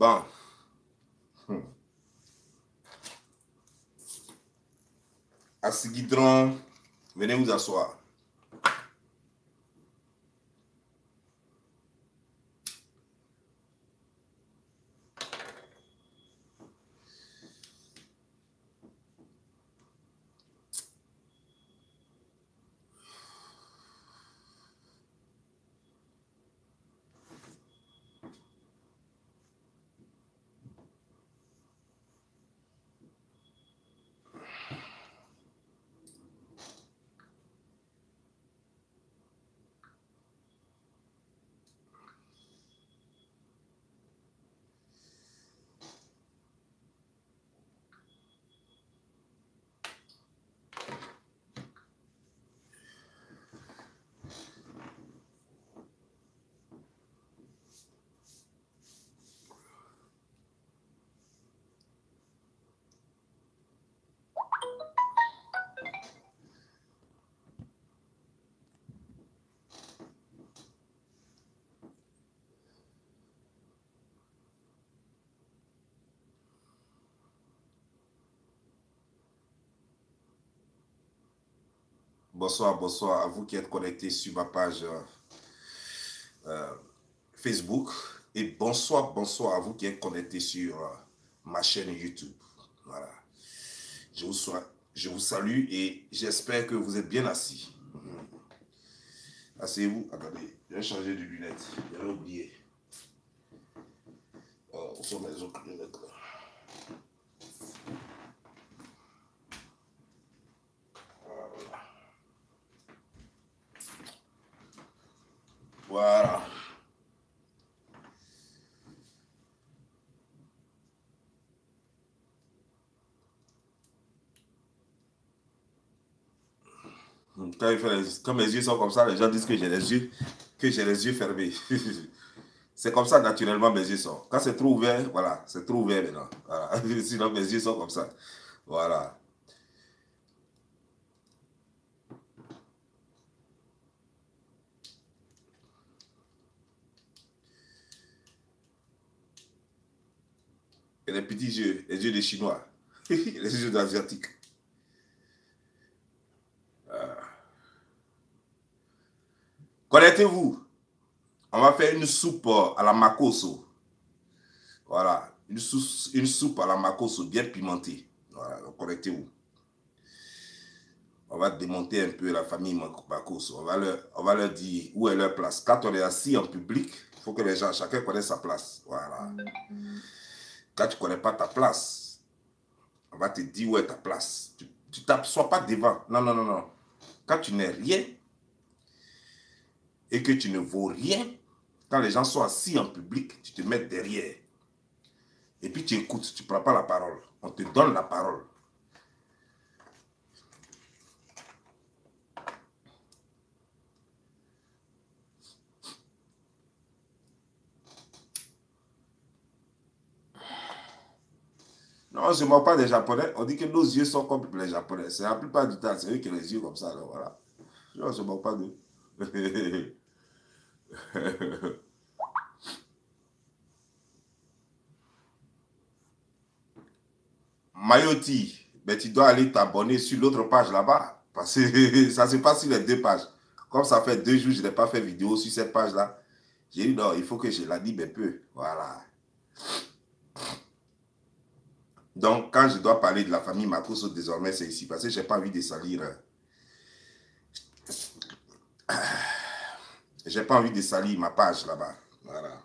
Bon. Assigidron, venez vous asseoir. Bonsoir, bonsoir à vous qui êtes connectés sur ma page Facebook. Et bonsoir, bonsoir à vous qui êtes connectés sur ma chaîne YouTube. Voilà. Je vous salue et j'espère que vous êtes bien assis. Asseyez-vous. Attendez, je vais changer de lunettes. J'avais oublié. Où sont mes autres lunettes là? Voilà. Quand mes yeux sont comme ça, les gens disent que j'ai les yeux fermés. C'est comme ça naturellement mes yeux sont. Quand c'est trop ouvert, voilà, c'est trop ouvert maintenant. Voilà. Sinon mes yeux sont comme ça. Voilà. Et les petits yeux, les yeux des Chinois, les yeux d'Asiatiques. Connectez-vous. On va faire une soupe à la makoso. Voilà. Une soupe à la makoso bien pimentée. Voilà. Connectez-vous. On va démonter un peu la famille Makoso. On va leur dire où est leur place. Quand on est assis en public, il faut que les gens, chacun connaisse sa place. Voilà. Quand tu ne connais pas ta place, on va te dire où est ta place. Tu ne t'assois pas devant. Non, non, non, non. Quand tu n'es rien et que tu ne vaux rien, quand les gens sont assis en public, tu te mets derrière. Et puis tu écoutes, tu ne prends pas la parole. On te donne la parole. Non, je ne moque pas des Japonais. On dit que nos yeux sont comme les Japonais. C'est la plupart du temps, c'est eux qui ont les yeux comme ça. Alors voilà. Je ne moque pas d'eux. Mayoti, mais tu dois aller t'abonner sur l'autre page là-bas. Parce que ça se passe sur les deux pages. Comme ça fait 2 jours que je n'ai pas fait vidéo sur cette page-là, j'ai dit non, il faut que je l'anime un peu. Voilà. Donc, quand je dois parler de la famille Makoso, désormais, c'est ici. Parce que je n'ai pas envie de salir. J'ai pas envie de salir ma page là-bas. Voilà.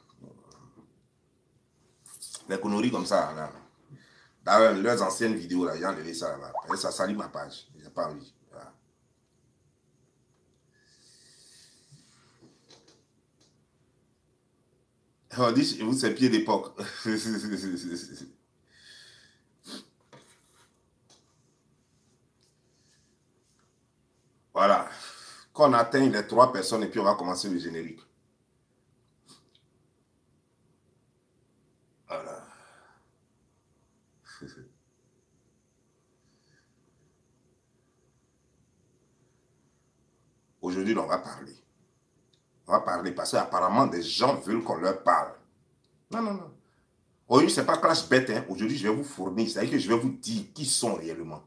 Les conneries comme ça, là. Dans leurs anciennes vidéos, là, j'ai enlevé ça là-bas. Ça salit ma page. J'ai pas envie. Voilà. On dit chez vous, c'est pied d'époque. Voilà. Quand on atteint les 3 personnes et puis on va commencer le générique. Voilà. Aujourd'hui, on va parler. On va parler parce qu'apparemment, des gens veulent qu'on leur parle. Non, non, non. Aujourd'hui, ce n'est pas clash bête. Hein. Aujourd'hui, je vais vous fournir. C'est-à-dire que je vais vous dire qui sont réellement.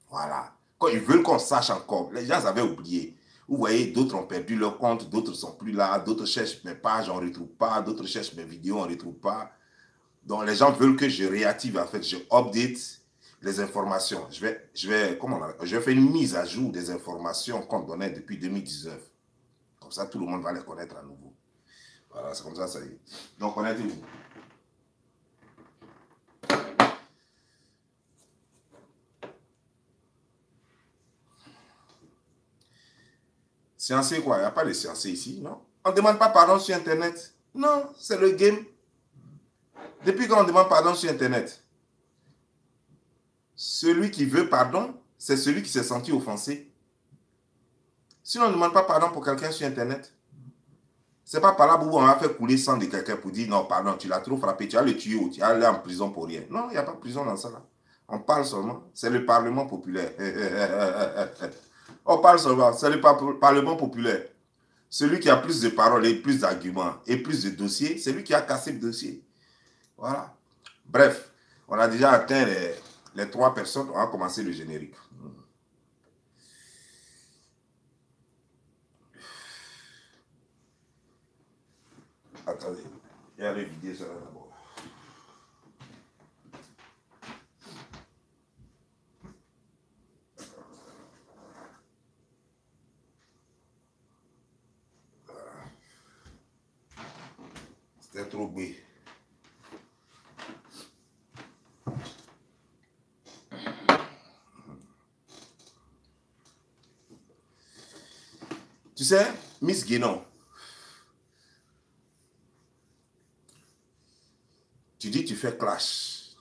Voilà. Quand ils veulent qu'on sache encore, les gens avaient oublié. Vous voyez, d'autres ont perdu leur compte, d'autres ne sont plus là, d'autres cherchent mes pages, on ne retrouve pas, d'autres cherchent mes vidéos, on ne retrouve pas. Donc, les gens veulent que je réactive, en fait, je update les informations. Je vais faire une mise à jour des informations qu'on donnait depuis 2019. Comme ça, tout le monde va les connaître à nouveau. Voilà, c'est comme ça, ça y est. Donc, connectez-vous. Sciencé quoi? Il n'y a pas de sciencé ici, non? On ne demande pas pardon sur Internet. Non, c'est le game. Depuis quand on demande pardon sur Internet? Celui qui veut pardon, c'est celui qui s'est senti offensé. Si on ne demande pas pardon pour quelqu'un sur Internet, c'est pas par là où on va faire couler sang de quelqu'un pour dire non, pardon, tu l'as trop frappé, tu as le tuyau, tu as aller en prison pour rien. Non, il n'y a pas de prison dans ça là. On parle seulement. C'est le Parlement populaire. On parle seulement. C'est le Parlement populaire. Celui qui a plus de paroles et plus d'arguments et plus de dossiers, c'est lui qui a cassé le dossier. Voilà. Bref, on a déjà atteint les 3 personnes. On va commencer le générique. Attendez, il y a les vidéos ça d'abord. C'était trop beau. Tu sais, Miss Guénon, tu dis tu fais clash.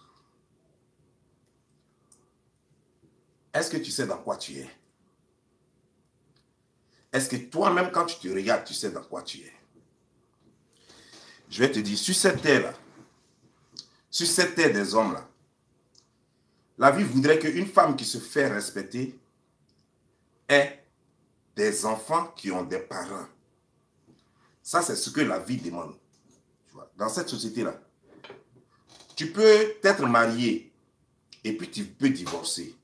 Est-ce que tu sais dans quoi tu es? Est-ce que toi-même, quand tu te regardes, tu sais dans quoi tu es? Je vais te dire, sur cette terre-là, sur cette terre des hommes-là, la vie voudrait qu'une femme qui se fait respecter ait des enfants qui ont des parents. Ça, c'est ce que la vie demande. Tu vois, dans cette société-là, tu peux être marié et puis tu peux divorcer.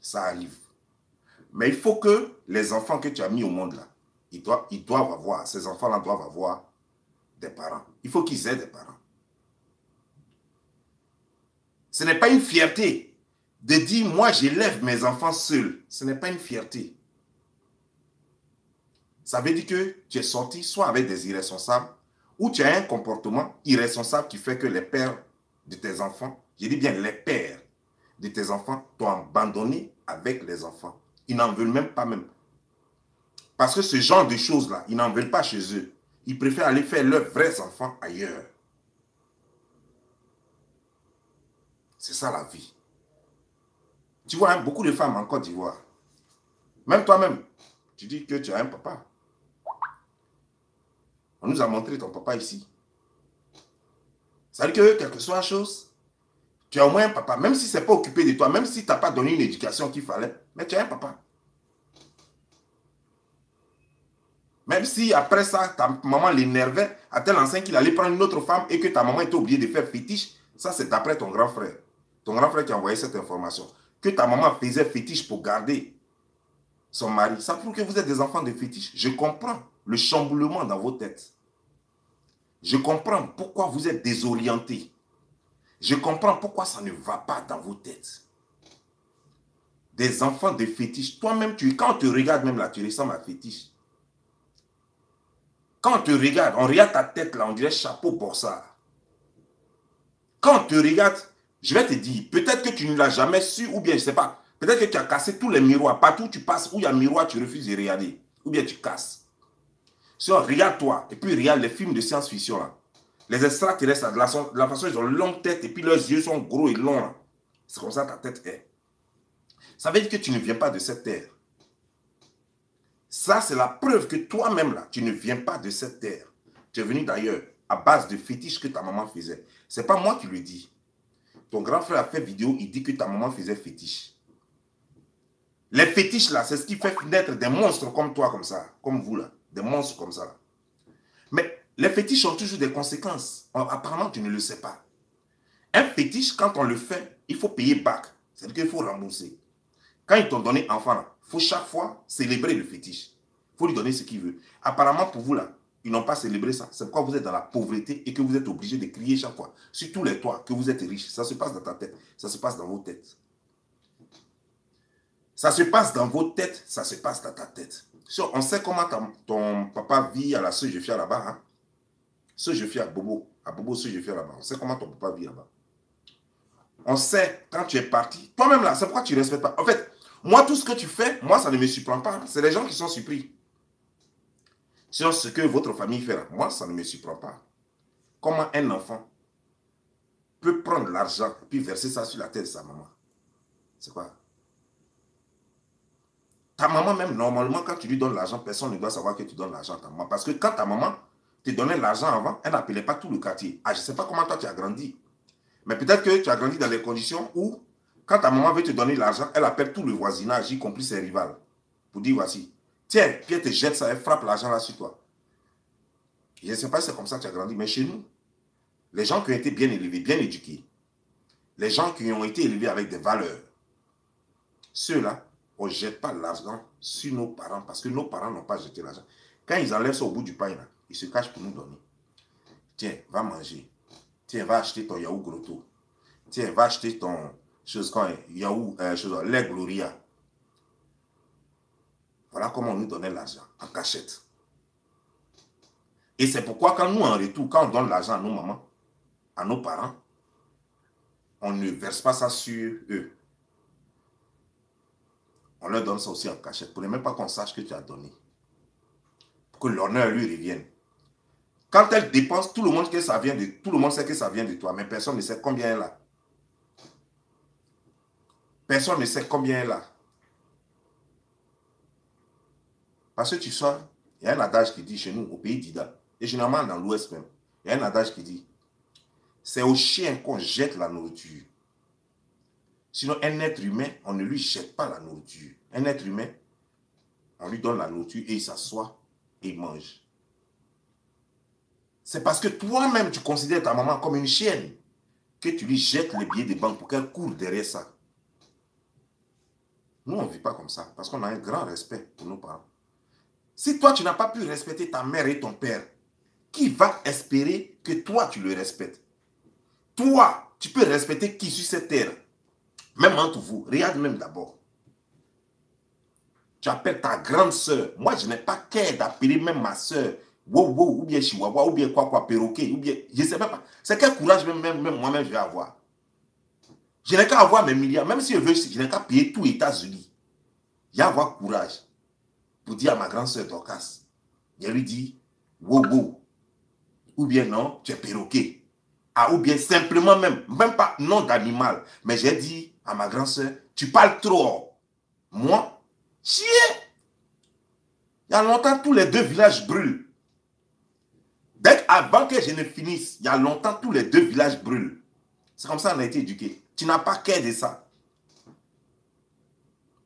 Ça arrive. Mais il faut que les enfants que tu as mis au monde là, ils doivent avoir, ces enfants-là doivent avoir des parents. Il faut qu'ils aient des parents. Ce n'est pas une fierté de dire, moi, j'élève mes enfants seuls. Ce n'est pas une fierté. Ça veut dire que tu es sorti soit avec des irresponsables, ou tu as un comportement irresponsable qui fait que les pères de tes enfants, je dis bien les pères de tes enfants, t'ont abandonné avec les enfants. Ils n'en veulent même pas même. Parce que ce genre de choses-là, ils n'en veulent pas chez eux. Ils préfèrent aller faire leurs vrais enfants ailleurs. C'est ça la vie. Tu vois, hein, beaucoup de femmes en Côte d'Ivoire, même toi-même, tu dis que tu as un papa. On nous a montré ton papa ici. Ça veut dire que, quelle que soit la chose, tu as au moins un papa. Même si ce n'est pas occupé de toi, même si tu n'as pas donné une éducation qu'il fallait, mais tu as un papa. Même si après ça, ta maman l'énervait à tel enseigne qu'il allait prendre une autre femme et que ta maman était obligée de faire fétiche, ça c'est d'après ton grand frère. Ton grand frère qui a envoyé cette information. Que ta maman faisait fétiche pour garder son mari. Ça prouve que vous êtes des enfants de fétiche. Je comprends le chamboulement dans vos têtes. Je comprends pourquoi vous êtes désorientés. Je comprends pourquoi ça ne va pas dans vos têtes. Des enfants de fétiche. Toi-même, quand on te regarde même là, tu ressembles à fétiche. Quand on te regarde, on regarde ta tête là, on dirait chapeau borsard. Quand on te regarde, je vais te dire, peut-être que tu ne l'as jamais su, ou bien je ne sais pas, peut-être que tu as cassé tous les miroirs. Partout où tu passes, où il y a un miroir, tu refuses de regarder. Ou bien tu casses. Si on regarde toi, et puis regarde les films de science-fiction là. Les extraterrestres, de la façon ils ont une longue tête, et puis leurs yeux sont gros et longs. C'est comme ça que ta tête est. Ça veut dire que tu ne viens pas de cette terre. Ça, c'est la preuve que toi-même, là, tu ne viens pas de cette terre. Tu es venu d'ailleurs à base de fétiches que ta maman faisait. Ce n'est pas moi qui le dis. Ton grand frère a fait vidéo, il dit que ta maman faisait fétiche. Les fétiches, là, c'est ce qui fait naître des monstres comme toi, comme ça. Comme vous, là. Des monstres comme ça. Là. Mais Les fétiches ont toujours des conséquences. Apparemment, tu ne le sais pas. Un fétiche, quand on le fait, il faut payer back. C'est-à-dire qu'il faut rembourser. Quand ils t'ont donné enfant, il faut chaque fois célébrer le fétiche. Il faut lui donner ce qu'il veut. Apparemment, pour vous, là, ils n'ont pas célébré ça. C'est pourquoi vous êtes dans la pauvreté et que vous êtes obligé de crier chaque fois. Sur tous les toits, que vous êtes riche. Ça se passe dans ta tête. Ça se passe dans vos têtes. Ça se passe dans vos têtes. Ça se passe dans ta tête. On sait comment ton papa vit à la Sejefia là-bas. Hein? Sejefia, Bobo. À Bobo, Sejefia là-bas. On sait comment ton papa vit là-bas. On sait quand tu es parti. Toi-même là, c'est pourquoi tu ne respectes pas. En fait, moi, tout ce que tu fais, moi, ça ne me surprend pas. C'est les gens qui sont surpris. Sur ce que votre famille fait là, moi, ça ne me surprend pas. Comment un enfant peut prendre l'argent puis verser ça sur la tête de sa maman? C'est quoi? Ta maman même, normalement, quand tu lui donnes l'argent, personne ne doit savoir que tu donnes l'argent à ta maman. Parce que quand ta maman te donnait l'argent avant, elle n'appelait pas tout le quartier. Ah, je ne sais pas comment toi tu as grandi. Mais peut-être que tu as grandi dans des conditions où, quand ta maman veut te donner l'argent, elle appelle tout le voisinage, y compris ses rivales. Pour dire, voici, tiens, puis elle te jette ça, elle frappe l'argent là sur toi. Je ne sais pas si c'est comme ça que tu as grandi, mais chez nous, les gens qui ont été bien élevés, bien éduqués, les gens qui ont été élevés avec des valeurs, ceux-là, on ne jette pas l'argent sur nos parents parce que nos parents n'ont pas jeté l'argent. Quand ils enlèvent ça au bout du pain, là, ils se cachent pour nous donner. Tiens, va manger. Tiens, va acheter ton yaourt grotto. Tiens, va acheter ton chose comme yaourt, lait Gloria. Voilà comment on nous donnait l'argent, en cachette. Et c'est pourquoi quand nous, en retour, quand on donne l'argent à nos mamans, à nos parents, on ne verse pas ça sur eux. On leur donne ça aussi en cachette, pour ne même pas qu'on sache que tu as donné. Pour que l'honneur lui revienne. Quand elle dépense, tout le monde sait que ça vient de toi, mais personne ne sait combien elle a. Personne ne sait combien elle a. Parce que tu sors, il y a un adage qui dit chez nous, au pays d'Ida, et généralement dans l'Ouest même, il y a un adage qui dit, c'est au chien qu'on jette la nourriture. Sinon, un être humain, on ne lui jette pas la nourriture. Un être humain, on lui donne la nourriture et il s'assoit et il mange. C'est parce que toi-même, tu considères ta maman comme une chienne que tu lui jettes les billets de banque pour qu'elle court derrière ça. Nous, on ne vit pas comme ça parce qu'on a un grand respect pour nos parents. Si toi, tu n'as pas pu respecter ta mère et ton père, qui va espérer que toi, tu le respectes? Toi, tu peux respecter qui sur cette terre? Même entre vous, regarde même d'abord. Tu appelles ta grande soeur. Moi, je n'ai pas qu'à d'appeler même ma soeur. Wow, wow, ou bien chihuahua, ou bien quoi, perroquet, ou bien, je ne sais même pas. C'est quel courage même moi-même je vais avoir. Je n'ai qu'à avoir mes milliards. Même si je veux, je n'ai qu'à payer tout les États-Unis. Il y a avoir courage pour dire à ma grande soeur Dorcas. Je lui dis, wow, wow. Ou bien non, tu es perroquet. Ah, ou bien simplement même pas nom d'animal. Mais j'ai dit à ma grande soeur, tu parles trop. Moi, chier. Il y a longtemps, tous les 2 villages brûlent. Dès avant que je ne finisse, il y a longtemps, tous les 2 villages brûlent. C'est comme ça qu'on a été éduqués. Tu n'as pas qu'à de ça.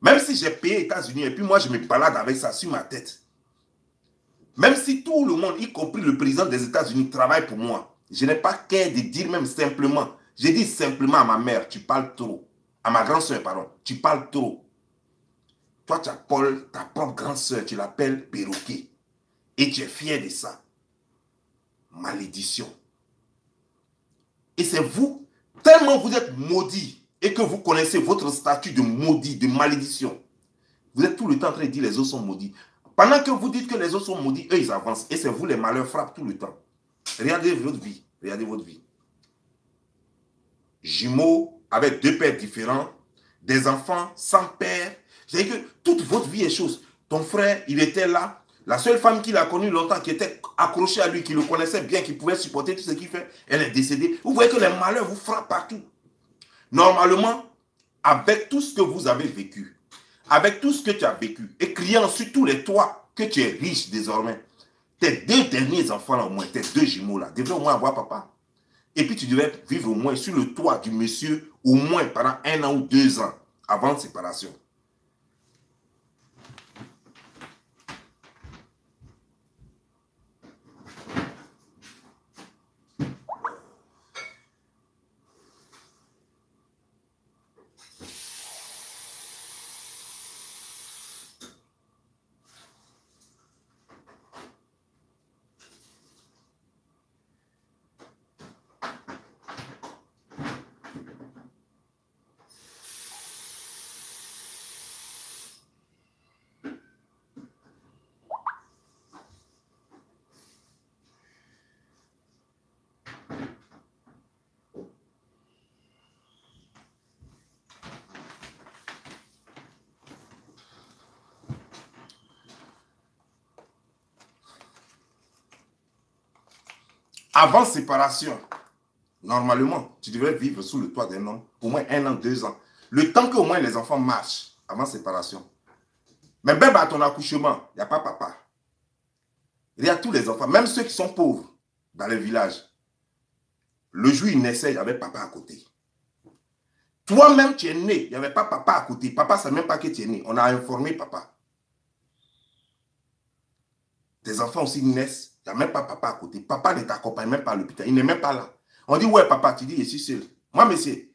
Même si j'ai payé les États-Unis et puis moi, je me balade avec ça sur ma tête. Même si tout le monde, y compris le président des États-Unis, travaille pour moi, je n'ai pas qu'à de dire même simplement. Je dis simplement à ma mère, tu parles trop. À ma grande soeur, pardon, tu parles trop. Toi, tu appelles ta propre grande soeur, tu l'appelles perroquet. Et tu es fier de ça. Malédiction. Et c'est vous, tellement vous êtes maudit et que vous connaissez votre statut de maudit, de malédiction. Vous êtes tout le temps en train de dire les autres sont maudits. Pendant que vous dites que les autres sont maudits, eux ils avancent. Et c'est vous, les malheurs frappent tout le temps. Regardez votre vie. Regardez votre vie. Jumeaux avec 2 pères différents, des enfants sans père. C'est-à-dire que toute votre vie est chose. Ton frère, il était là. La seule femme qu'il a connue longtemps, qui était accrochée à lui, qui le connaissait bien, qui pouvait supporter tout ce qu'il fait, elle est décédée. Vous voyez que les malheurs vous frappent partout. Normalement, avec tout ce que vous avez vécu, avec tout ce que tu as vécu, et criant sur tous les toits que tu es riche désormais, tes 2 derniers enfants là au moins, tes 2 jumeaux là, devraient au moins avoir papa. Et puis tu devrais vivre au moins sur le toit du monsieur, au moins pendant 1 an ou 2 ans, avant de séparation. avant séparation, normalement, tu devrais vivre sous le toit d'un homme au moins 1 an, 2 ans. Le temps qu'au moins les enfants marchent avant séparation. Mais même à ton accouchement, il n'y a pas papa. Il y a tous les enfants, même ceux qui sont pauvres dans les villages. Le jour où ils naissaient, il y avait papa à côté. Toi-même, tu es né, il n'y avait pas papa à côté. Papa ne savait même pas que tu es né. On a informé papa. Tes enfants aussi naissent, il n'y a même pas papa à côté. Papa ne t'accompagne même pas à l'hôpital. Il n'est même pas là. On dit, ouais, papa, tu dis, je suis seul. Moi, monsieur,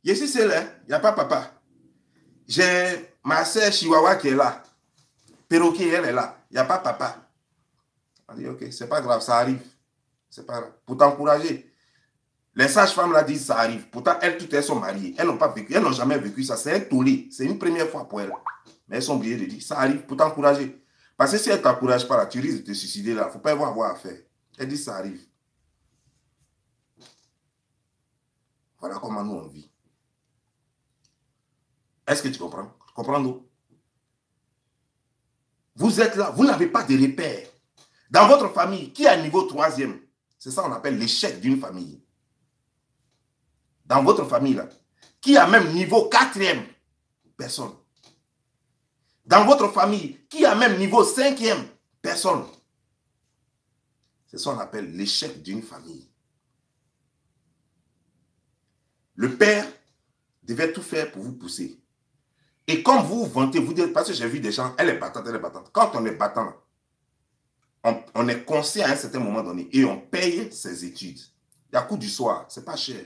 je suis seul, hein? Il n'y a pas papa. J'ai ma soeur Chihuahua qui est là. Perroquet, elle est là. Il n'y a pas papa. On dit, ok, c'est pas grave, ça arrive. C'est pas grave. Pour t'encourager. Les sages-femmes là disent, ça arrive. Pourtant, elles, toutes elles sont mariées. Elles n'ont pas vécu, elles n'ont jamais vécu ça. C'est un tollé. C'est une première fois pour elles. Mais elles sont obligées de dire, ça arrive pour t'encourager. Parce que si elles ne t'encouragent pas là, tu risques de te suicider là. Il ne faut pas avoir à faire. Elles disent, ça arrive. Voilà comment nous on vit. Est-ce que tu comprends? Tu comprends nous? Vous êtes là, vous n'avez pas de repères. Dans votre famille, qui est à niveau 3e? C'est ça qu'on appelle l'échec d'une famille. Dans votre famille là, qui a même niveau 4e? Personne. Dans votre famille, qui a même niveau 5e? Personne. C'est ça qu'on appelle l'échec d'une famille. Le père devait tout faire pour vous pousser. Et comme vous vous vantez, vous dites, parce que j'ai vu des gens, elle est battante, elle est battante. Quand on est battant, on est conscient à un certain moment donné et on paye ses études. Il y a coût du soir, c'est pas cher.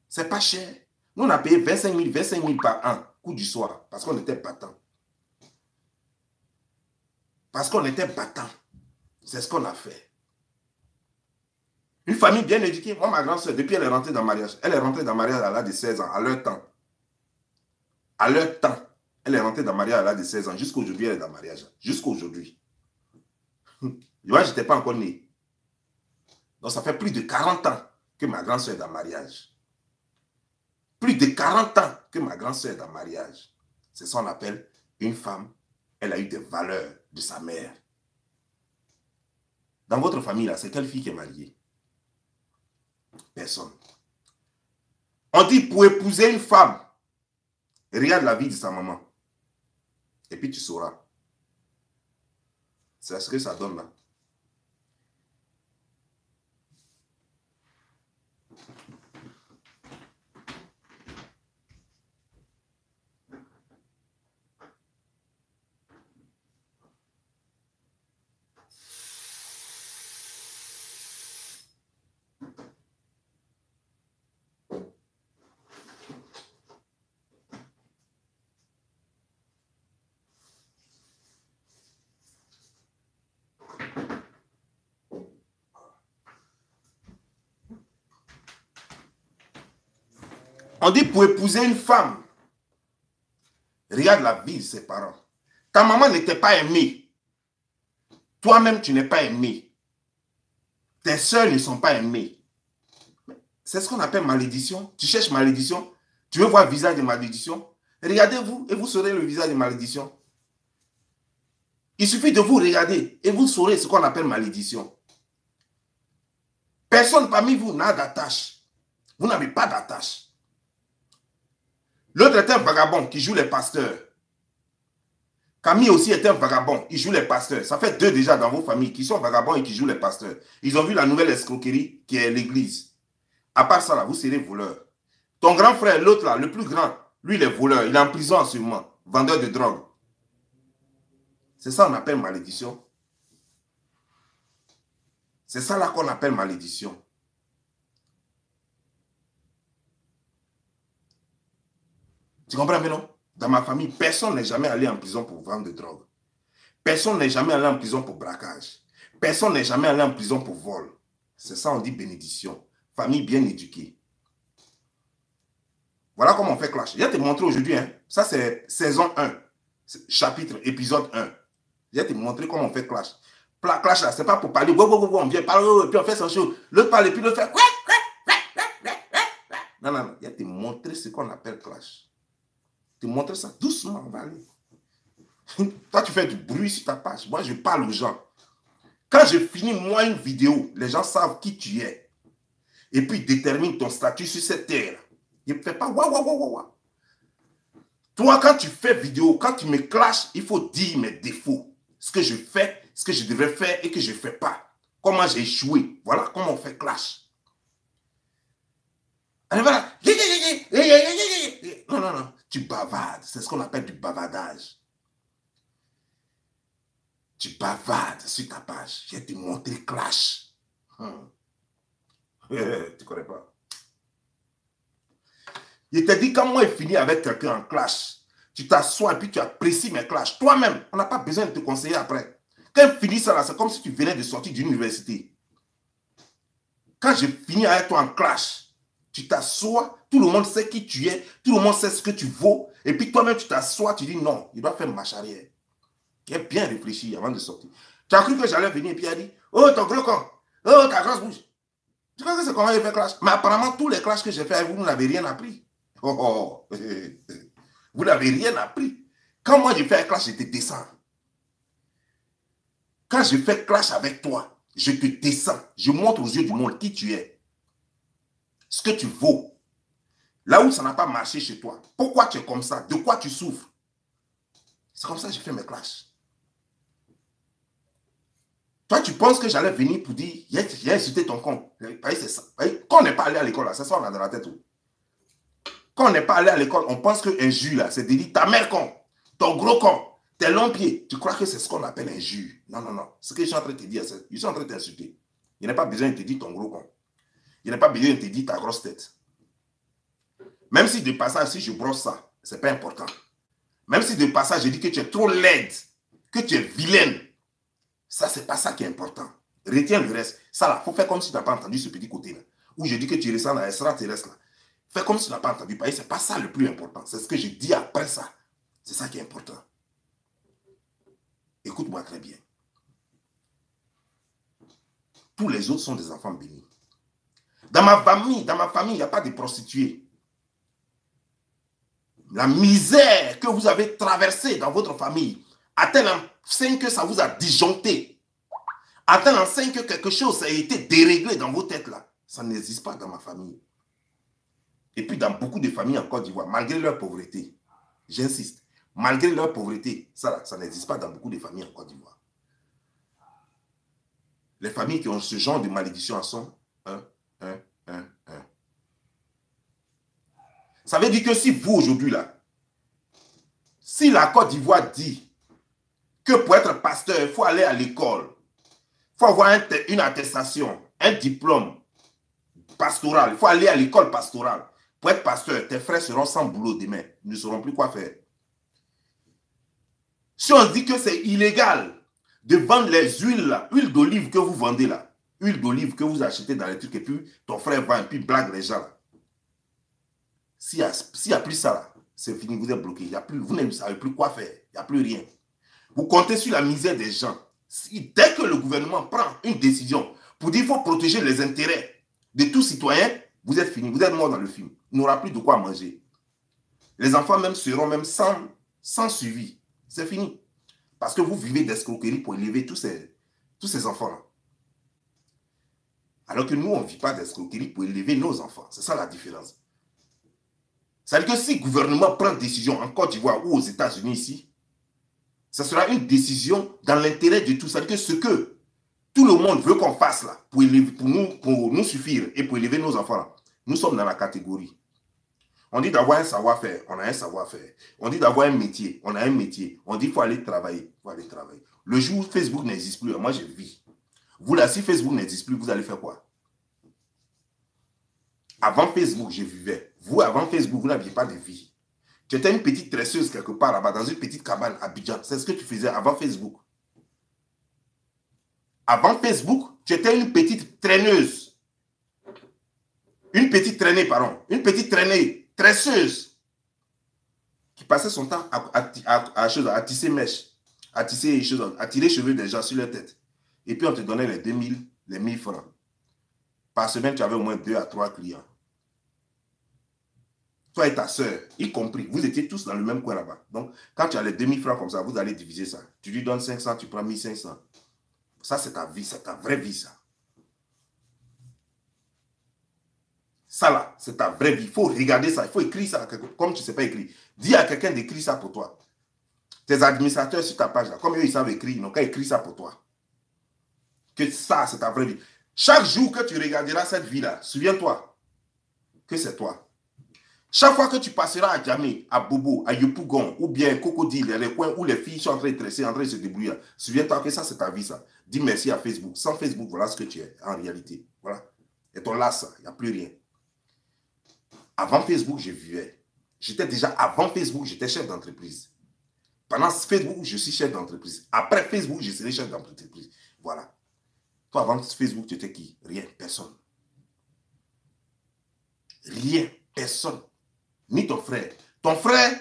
C'est pas cher. Nous, on a payé 25 000 par an, coût du soir, parce qu'on était battant. Parce qu'on était battant. C'est ce qu'on a fait. Une famille bien éduquée. Moi, ma grande soeur, depuis elle est rentrée dans le mariage, elle est rentrée dans le mariage à l'âge de 16 ans, à leur temps. À leur temps, elle est rentrée dans le mariage à l'âge de 16 ans. Jusqu'à aujourd'hui, elle est dans le mariage. Jusqu'à aujourd'hui. Moi, je n'étais pas encore né. Donc, ça fait plus de 40 ans que ma grande soeur est dans le mariage. Plus de 40 ans que ma grande soeur est dans le mariage. C'est ça qu'on appelle une femme. Elle a eu des valeurs de sa mère. Dans votre famille, là, c'est quelle fille qui est mariée? Personne. On dit pour épouser une femme, regarde la vie de sa maman. Et puis tu sauras. C'est ce que ça donne là. On dit pour épouser une femme, regarde la vie de ses parents. Ta maman n'était pas aimée. Toi-même, tu n'es pas aimé. Tes soeurs ne sont pas aimées. C'est ce qu'on appelle malédiction. Tu cherches malédiction. Tu veux voir le visage de malédiction. Regardez-vous et vous saurez le visage de malédiction. Il suffit de vous regarder et vous saurez ce qu'on appelle malédiction. Personne parmi vous n'a d'attache. Vous n'avez pas d'attache. L'autre est un vagabond qui joue les pasteurs. Camille aussi est un vagabond, il joue les pasteurs. Ça fait 2 déjà dans vos familles qui sont vagabonds et qui jouent les pasteurs. Ils ont vu la nouvelle escroquerie qui est l'église. À part ça, là, vous serez voleurs. Ton grand frère, l'autre là, le plus grand, lui, il est voleur. Il est en prison en ce moment, vendeur de drogue. C'est ça qu'on appelle malédiction. C'est ça là qu'on appelle malédiction. Tu comprends bien, non? Dans ma famille, personne n'est jamais allé en prison pour vendre de drogue. Personne n'est jamais allé en prison pour braquage. Personne n'est jamais allé en prison pour vol. C'est ça on dit bénédiction. Famille bien éduquée. Voilà comment on fait clash. Je vais te montrer aujourd'hui. Hein. Ça, c'est saison 1. Chapitre, épisode 1. Je vais te montrer comment on fait clash. Clash, là, c'est pas pour parler. On vient parler, puis on fait son show. L'autre parle, puis l'autre fait. Non, non, non. Je vais te montrer ce qu'on appelle clash. Te montrer ça doucement, on va aller. Toi, tu fais du bruit sur ta page. Moi, je parle aux gens. Quand je finis, moi, une vidéo, les gens savent qui tu es. Et puis, déterminent ton statut sur cette terre. Il ne fait pas waouh, waouh, waouh, waouh. Toi, quand tu fais vidéo, quand tu me clashes, il faut dire mes défauts. Ce que je fais, ce que je devrais faire et que je ne fais pas. Comment j'ai échoué. Voilà comment on fait clash. Allez, voilà. Non, non, non. Tu bavardes. C'est ce qu'on appelle du bavardage. Tu bavardes sur ta page. Je vais te montrer clash. Tu ne connais pas. Je t'ai dit, quand moi, je finis avec quelqu'un en clash, tu t'assois et puis tu apprécies mes clashs. Toi-même, on n'a pas besoin de te conseiller après. Quand je finis ça, c'est comme si tu venais de sortir d'une université. Quand je finis avec toi en clash, tu t'assois, tout le monde sait qui tu es, tout le monde sait ce que tu vaux, et puis toi-même, tu t'assois, tu dis non, il doit faire marche arrière. Il a bien réfléchi avant de sortir. Tu as cru que j'allais venir et puis il a dit, oh, ton gros con, oh, ta grosse bouche. Tu crois que c'est comment il fait clash? Mais apparemment, tous les clashs que j'ai fait avec vous, vous n'avez rien appris. Oh, oh. Vous n'avez rien appris. Quand moi je fais un clash, je te descends. Quand je fais clash avec toi, je te descends. Je montre aux yeux du monde qui tu es. Ce que tu vaux. Là où ça n'a pas marché chez toi. Pourquoi tu es comme ça? De quoi tu souffres? C'est comme ça que je fais mes clashs. Toi, tu penses que j'allais venir pour dire, j'ai insulté ton con. C'est ça. Quand on n'est pas allé à l'école, c'est ça on a dans la tête. Quand on n'est pas allé à l'école, on pense qu'injure, là, c'est de dire ta mère con, ton gros con, tes longs pieds. Tu crois que c'est ce qu'on appelle injure? Non, non, non. Ce que je suis en train de te dire, je suis en train de t'insulter. Il n'y a pas besoin de te dire ton gros con. Il n'y a pas besoin de te dire ta grosse tête. Même si de passage, si je brosse ça, ce n'est pas important. Même si de passage, je dis que tu es trop laide, que tu es vilaine, ça, ce n'est pas ça qui est important. Retiens le reste. Ça, là, il faut faire comme si tu n'as pas entendu ce petit côté-là. Où je dis que tu restes là, extraterrestre, là. Fais comme si tu n'as pas entendu parler. Ce n'est pas ça le plus important. C'est ce que je dis après ça. C'est ça qui est important. Écoute-moi très bien. Tous les autres sont des enfants bénis. Dans ma famille, il n'y a pas de prostituées. La misère que vous avez traversée dans votre famille, à tel enseigne que ça vous a disjoncté, à tel enseigne que quelque chose a été déréglé dans vos têtes là, ça n'existe pas dans ma famille. Et puis dans beaucoup de familles en Côte d'Ivoire, malgré leur pauvreté, j'insiste, malgré leur pauvreté, ça n'existe pas dans beaucoup de familles en Côte d'Ivoire. Les familles qui ont ce genre de malédiction sont 1. Ça veut dire que si vous aujourd'hui là, si la Côte d'Ivoire dit que pour être pasteur, il faut aller à l'école, il faut avoir une attestation, un diplôme pastoral, il faut aller à l'école pastorale. Pour être pasteur, tes frères seront sans boulot demain, ils ne sauront plus quoi faire. Si on dit que c'est illégal de vendre les huiles là, huile d'olive que vous vendez là, huile d'olive que vous achetez dans les trucs et puis ton frère va et puis blague les gens là. S'il n'y a plus ça là, c'est fini, vous êtes bloqué. Vous ne savez plus quoi faire, il n'y a plus rien. Vous comptez sur la misère des gens. Dès que le gouvernement prend une décision pour dire qu'il faut protéger les intérêts de tout citoyen, vous êtes fini, vous êtes mort dans le film. Il n'aura plus de quoi manger. Les enfants même seront même sans suivi. C'est fini. Parce que vous vivez d'escroquerie pour élever tous ces enfants-là. Alors que nous, on ne vit pas d'escroquerie pour élever nos enfants. C'est ça la différence. C'est-à-dire que si le gouvernement prend une décision en Côte d'Ivoire ou aux États-Unis ici, ce sera une décision dans l'intérêt de tout. C'est-à-dire que ce que tout le monde veut qu'on fasse là, pour nous suffire et pour élever nos enfants là, nous sommes dans la catégorie. On dit d'avoir un savoir-faire, on a un savoir-faire. On dit d'avoir un métier, on a un métier. On dit qu'il faut aller travailler, il faut aller travailler. Le jour où Facebook n'existe plus, moi je vis. Vous là, si Facebook n'existe plus, vous allez faire quoi? Avant Facebook, je vivais. Vous, avant Facebook, vous n'aviez pas de vie. Tu étais une petite tresseuse quelque part là-bas, dans une petite cabane à Abidjan. C'est ce que tu faisais avant Facebook. Avant Facebook, tu étais une petite traîneuse. Une petite traînée, pardon. Une petite traînée, tresseuse. Qui passait son temps à tisser mèches, à tisser les choses, à tirer les cheveux des gens sur leur tête. Et puis on te donnait les 2000, les 1000 francs. Par semaine, tu avais au moins 2 à 3 clients. Toi et ta soeur, y compris, vous étiez tous dans le même coin là-bas. Donc, quand tu as les 2000 francs comme ça, vous allez diviser ça. Tu lui donnes 500, tu prends 1500. Ça, c'est ta vie, c'est ta vraie vie, ça. Ça, là, c'est ta vraie vie. Il faut regarder ça, il faut écrire ça. Comme tu ne sais pas écrire. Dis à quelqu'un d'écrire ça pour toi. Tes administrateurs sur ta page, là, comme eux, ils savent écrire, ils n'ont qu'à écrire ça pour toi. Que ça, c'est ta vraie vie. Chaque jour que tu regarderas cette vie-là, souviens-toi que c'est toi. Chaque fois que tu passeras à Djamé, à Bobo, à Yopougon, ou bien Cocodile, les coins où les filles sont en train de tresser, en train de se débrouiller, souviens-toi que ça, c'est ta vie, ça. Dis merci à Facebook. Sans Facebook, voilà ce que tu es, en réalité. Voilà. Et ton là, ça, il n'y a plus rien. Avant Facebook, je vivais. J'étais déjà, avant Facebook, j'étais chef d'entreprise. Pendant Facebook, je suis chef d'entreprise. Après Facebook, je serai chef d'entreprise. Voilà. Toi, avant Facebook, tu étais qui? Rien, personne. Rien, personne. Ni ton frère. Ton frère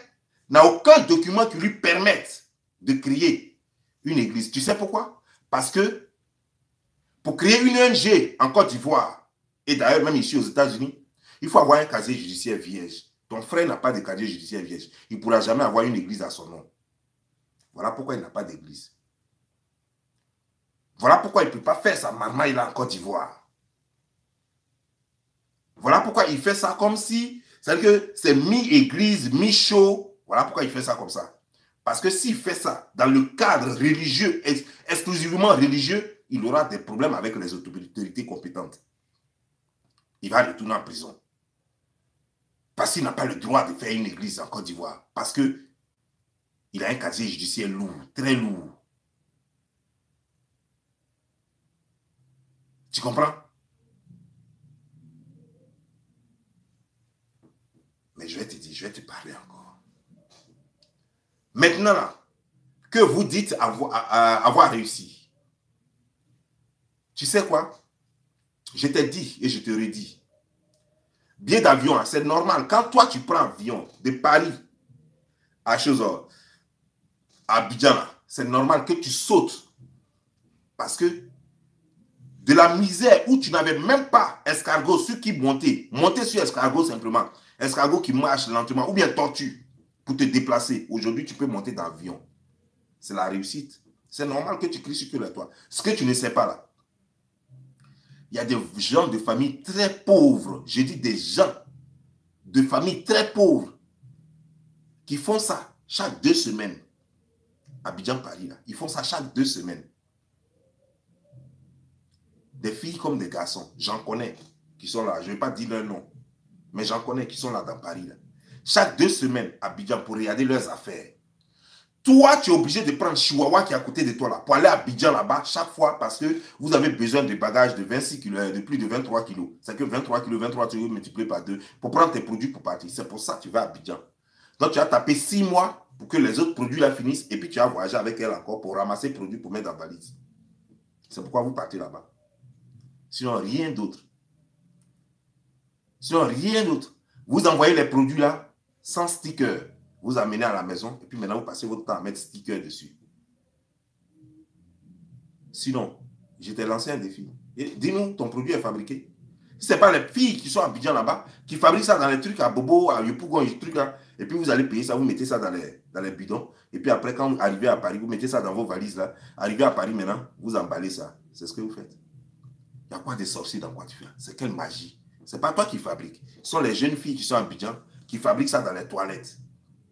n'a aucun document qui lui permette de créer une église. Tu sais pourquoi? Parce que pour créer une ONG en Côte d'Ivoire, et d'ailleurs même ici aux États-Unis, il faut avoir un casier judiciaire vierge. Ton frère n'a pas de casier judiciaire vierge. Il ne pourra jamais avoir une église à son nom. Voilà pourquoi il n'a pas d'église. Voilà pourquoi il ne peut pas faire sa marmaille là en Côte d'Ivoire. Voilà pourquoi il fait ça comme si, c'est-à-dire que c'est mi-église, mi-show. Voilà pourquoi il fait ça comme ça. Parce que s'il fait ça dans le cadre religieux, exclusivement religieux, il aura des problèmes avec les autorités compétentes. Il va retourner en prison. Parce qu'il n'a pas le droit de faire une église en Côte d'Ivoire. Parce qu'il a un casier judiciaire lourd, très lourd. Tu comprends? Mais je vais te dire, je vais te parler encore. Maintenant, là, que vous dites avoir réussi. Tu sais quoi? Je t'ai dit et je te redis. Billet d'avion, c'est normal. Quand toi, tu prends avion de Paris à Abidjan, c'est normal que tu sautes. Parce que de la misère où tu n'avais même pas escargot sur qui monter sur escargot simplement, escargot qui marche lentement, ou bien tortue pour te déplacer. Aujourd'hui, tu peux monter dans l'avion. C'est la réussite. C'est normal que tu cries sur le toit. Ce que tu ne sais pas là, il y a des gens de famille très pauvres, je dis des gens de famille très pauvres qui font ça chaque 2 semaines. Abidjan-Paris, là, ils font ça chaque 2 semaines. Des filles comme des garçons, j'en connais qui sont là, je ne vais pas dire leur nom, mais j'en connais qui sont là dans Paris. Là. Chaque 2 semaines, à Abidjan, pour regarder leurs affaires. Toi, tu es obligé de prendre Chihuahua qui est à côté de toi là, pour aller à Abidjan là-bas chaque fois parce que vous avez besoin de bagages de 26 kg, de plus de 23 kg. C'est que 23 kg multiplié par 2 pour prendre tes produits pour partir. C'est pour ça que tu vas à Abidjan. Donc, tu as tapé 6 mois pour que les autres produits là finissent et puis tu as voyagé avec elle encore pour ramasser les produits pour mettre dans la valise. C'est pourquoi vous partez là-bas. Sinon, rien d'autre. Sinon, rien d'autre. Vous envoyez les produits là sans sticker. Vous amenez à la maison et puis maintenant vous passez votre temps à mettre sticker dessus. Sinon, je t'ai lancé un défi. Dis-nous, ton produit est fabriqué. Si ce n'est pas les filles qui sont à Abidjan là-bas, qui fabriquent ça dans les trucs à Bobo, à Yopougon, les trucs là, et puis vous allez payer ça, vous mettez ça dans les bidons, et puis après, quand vous arrivez à Paris, vous mettez ça dans vos valises là, arrivez à Paris maintenant, vous emballez ça. C'est ce que vous faites. Il y a quoi de sorcier dans quoi tu fais? C'est quelle magie? Ce n'est pas toi qui fabriques. Ce sont les jeunes filles qui sont à Abidjan qui fabriquent ça dans les toilettes,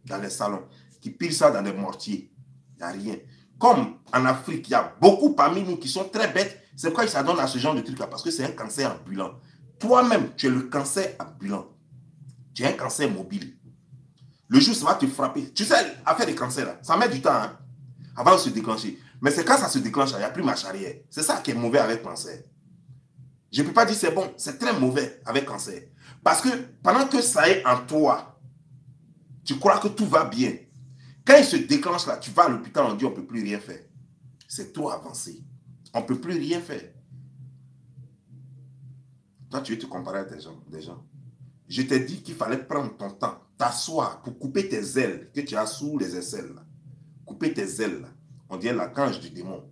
dans les salons, qui pilent ça dans les mortiers. Il n'y a rien. Comme en Afrique, il y a beaucoup parmi nous qui sont très bêtes. C'est pourquoi ils s'adonnent à ce genre de trucs-là, parce que c'est un cancer ambulant. Toi-même, tu es le cancer ambulant. Tu es un cancer mobile. Le jour, ça va te frapper. Tu sais, affaire des cancers, là, ça met du temps hein, avant de se déclencher. Mais c'est quand ça se déclenche, il n'y a plus marche arrière. C'est ça qui est mauvais avec le cancer. Je ne peux pas dire c'est bon, c'est très mauvais avec le cancer. Parce que pendant que ça est en toi, tu crois que tout va bien. Quand il se déclenche là, tu vas à l'hôpital, on dit on ne peut plus rien faire. C'est trop avancé. On ne peut plus rien faire. Toi, tu veux te comparer à des gens. Je t'ai dit qu'il fallait prendre ton temps, t'asseoir pour couper tes ailes que tu as sous les aisselles. Là. Couper tes ailes. Là. On dirait la cange du démon.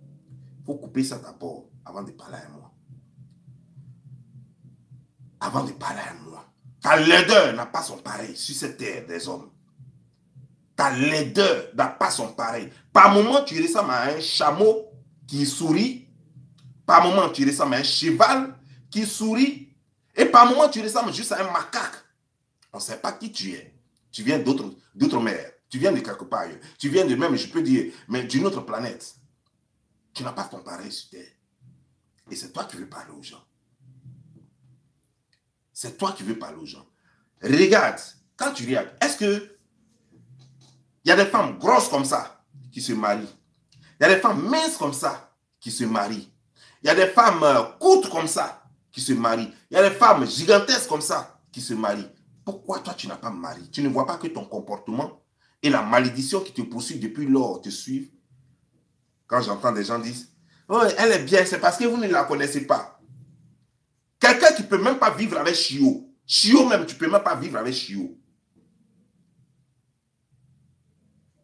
Il faut couper ça d'abord avant de parler à moi. Avant de parler à moi. Ta laideur n'a pas son pareil sur cette terre des hommes. Ta laideur n'a pas son pareil. Par moment, tu ressembles à un chameau qui sourit Par moments, tu ressembles à un cheval qui sourit. Et par moments, tu ressembles juste à un macaque. On ne sait pas qui tu es. Tu viens d'autres mers. Tu viens de quelque part ailleurs. Tu viens de même, je peux dire, mais d'une autre planète. Tu n'as pas ton pareil sur Terre. Et c'est toi qui veux parler aux gens. C'est toi qui veux parler aux gens. Regarde, quand tu regardes, est-ce que il y a des femmes grosses comme ça qui se marient? Il y a des femmes minces comme ça qui se marient. Il y a des femmes courtes comme ça qui se marient. Il y a des femmes gigantesques comme ça qui se marient. Pourquoi toi tu n'as pas marié? Tu ne vois pas que ton comportement et la malédiction qui te poursuit depuis lors te suivent? Quand j'entends des gens dire, oh, elle est bien, c'est parce que vous ne la connaissez pas. Quelqu'un qui ne peut même pas vivre avec Chio. Chio même, tu ne peux même pas vivre avec Chio.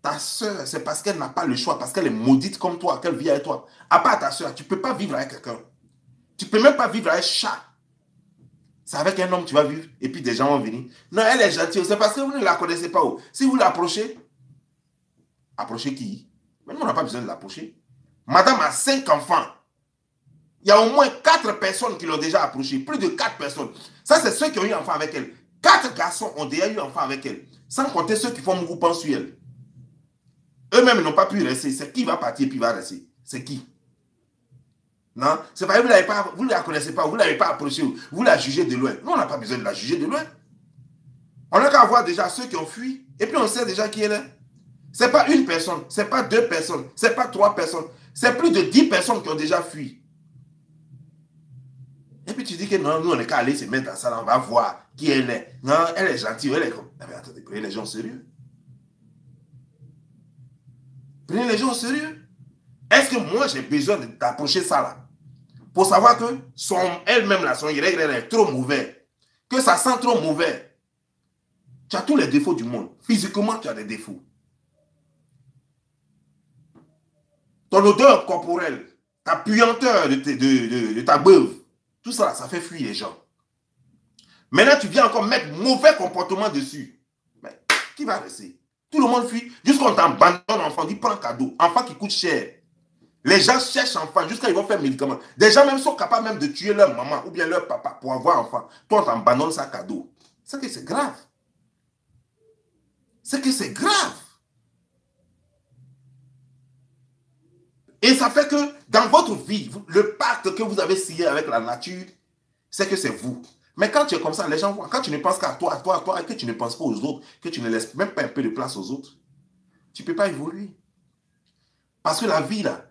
Ta soeur, c'est parce qu'elle n'a pas le choix, parce qu'elle est maudite comme toi, qu'elle vit avec toi. À part ta soeur, tu ne peux pas vivre avec quelqu'un. Tu ne peux même pas vivre avec chat. C'est avec un homme que tu vas vivre et puis des gens vont venir. Non, elle est gentille. C'est parce que vous ne la connaissez pas. Si vous l'approchez, approchez qui? Mais nous, on n'a pas besoin de l'approcher. Madame a 5 enfants. Il y a au moins 4 personnes qui l'ont déjà approché. Plus de 4 personnes. Ça, c'est ceux qui ont eu enfant avec elle. 4 garçons ont déjà eu enfant avec elle. Sans compter ceux qui font mouvement sur elle. Eux-mêmes n'ont pas pu rester. C'est qui va partir et puis va rester? C'est qui? Non, c'est pas vous ne la connaissez pas, vous ne l'avez pas approchée, vous la jugez de loin. Nous, on n'a pas besoin de la juger de loin. On n'a qu'à voir déjà ceux qui ont fui, et puis on sait déjà qui elle est. Ce n'est pas une personne, ce n'est pas 2 personnes, ce n'est pas 3 personnes, c'est plus de 10 personnes qui ont déjà fui. Et puis tu dis que non, nous, on n'est qu'à aller se mettre dans ça, on va voir qui elle est. Non, elle est gentille, elle est comme... Mais attendez, prenez les gens au sérieux. Prenez les gens au sérieux. Est-ce que moi, j'ai besoin d'approcher ça là? Pour savoir que elle-même, son irègle, elle est trop mauvais. Que ça sent trop mauvais. Tu as tous les défauts du monde. Physiquement, tu as des défauts. Ton odeur corporelle, ta puanteur de ta beuve, tout ça, ça fait fuir les gens. Maintenant, tu viens encore mettre mauvais comportement dessus. Mais qui va rester? Tout le monde fuit. Jusqu'on t'abandonne, enfant, dit prends cadeau. Enfant qui coûte cher. Les gens cherchent enfants jusqu'à ils vont faire médicaments. Des gens même sont capables même de tuer leur maman ou bien leur papa pour avoir enfant. Toi, on t'abandonne ça cadeau. C'est que c'est grave. C'est que c'est grave. Et ça fait que dans votre vie, le pacte que vous avez signé avec la nature, c'est que c'est vous. Mais quand tu es comme ça, les gens voient. Quand tu ne penses qu'à toi, et que tu ne penses pas aux autres, que tu ne laisses même pas un peu de place aux autres, tu ne peux pas évoluer. Parce que la vie, là,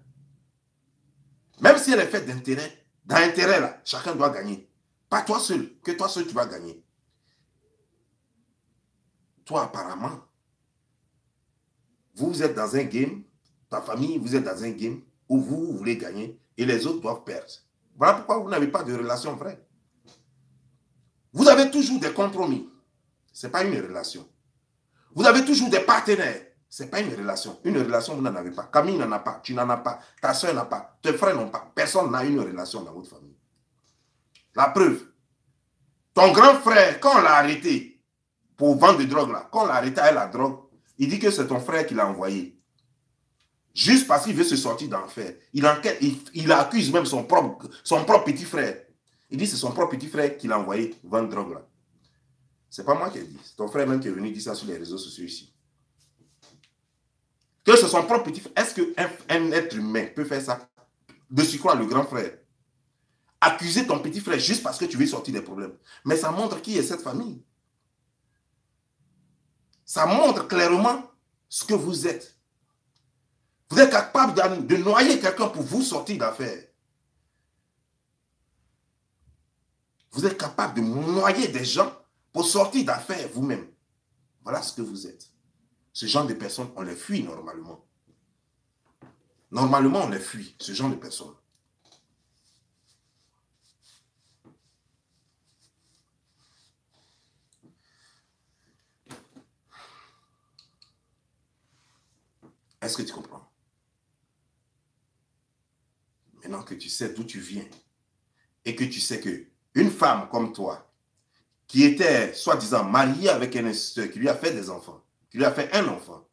même si elle est faite d'intérêt, dans l'intérêt, là, chacun doit gagner. Pas toi seul, que toi seul, tu vas gagner. Toi, apparemment, vous êtes dans un game, ta famille, vous êtes dans un game où vous voulez gagner et les autres doivent perdre. Voilà pourquoi vous n'avez pas de relation vraie. Vous avez toujours des compromis. Ce n'est pas une relation. Vous avez toujours des partenaires. Ce n'est pas une relation. Une relation, vous n'en avez pas. Camille n'en a pas. Tu n'en as pas. Ta soeur n'a pas. Tes frères n'ont pas. Personne n'a une relation dans votre famille. La preuve. Ton grand frère, quand on l'a arrêté pour vendre de drogue, là, quand on l'a arrêté avec la drogue, il dit que c'est ton frère qui l'a envoyé. Juste parce qu'il veut se sortir d'enfer. Il accuse même son propre petit frère. Il dit que c'est son propre petit frère qui l'a envoyé vendre drogue là. C'est pas moi qui ai dit. C'est ton frère même qui est venu dire ça sur les réseaux sociaux ici. Que c'est son propre petit frère. Est-ce qu'un être humain peut faire ça? De surcroît, le grand frère. Accuser ton petit frère juste parce que tu veux sortir des problèmes. Mais ça montre qui est cette famille. Ça montre clairement ce que vous êtes. Vous êtes capable de noyer quelqu'un pour vous sortir d'affaires. Vous êtes capable de noyer des gens pour sortir d'affaires vous-même. Voilà ce que vous êtes. Ce genre de personnes, on les fuit normalement. Normalement, on les fuit, ce genre de personnes. Est-ce que tu comprends? Maintenant que tu sais d'où tu viens et que tu sais que une femme comme toi, qui était soi-disant mariée avec un instituteur, qui lui a fait des enfants, qui lui a fait un enfant,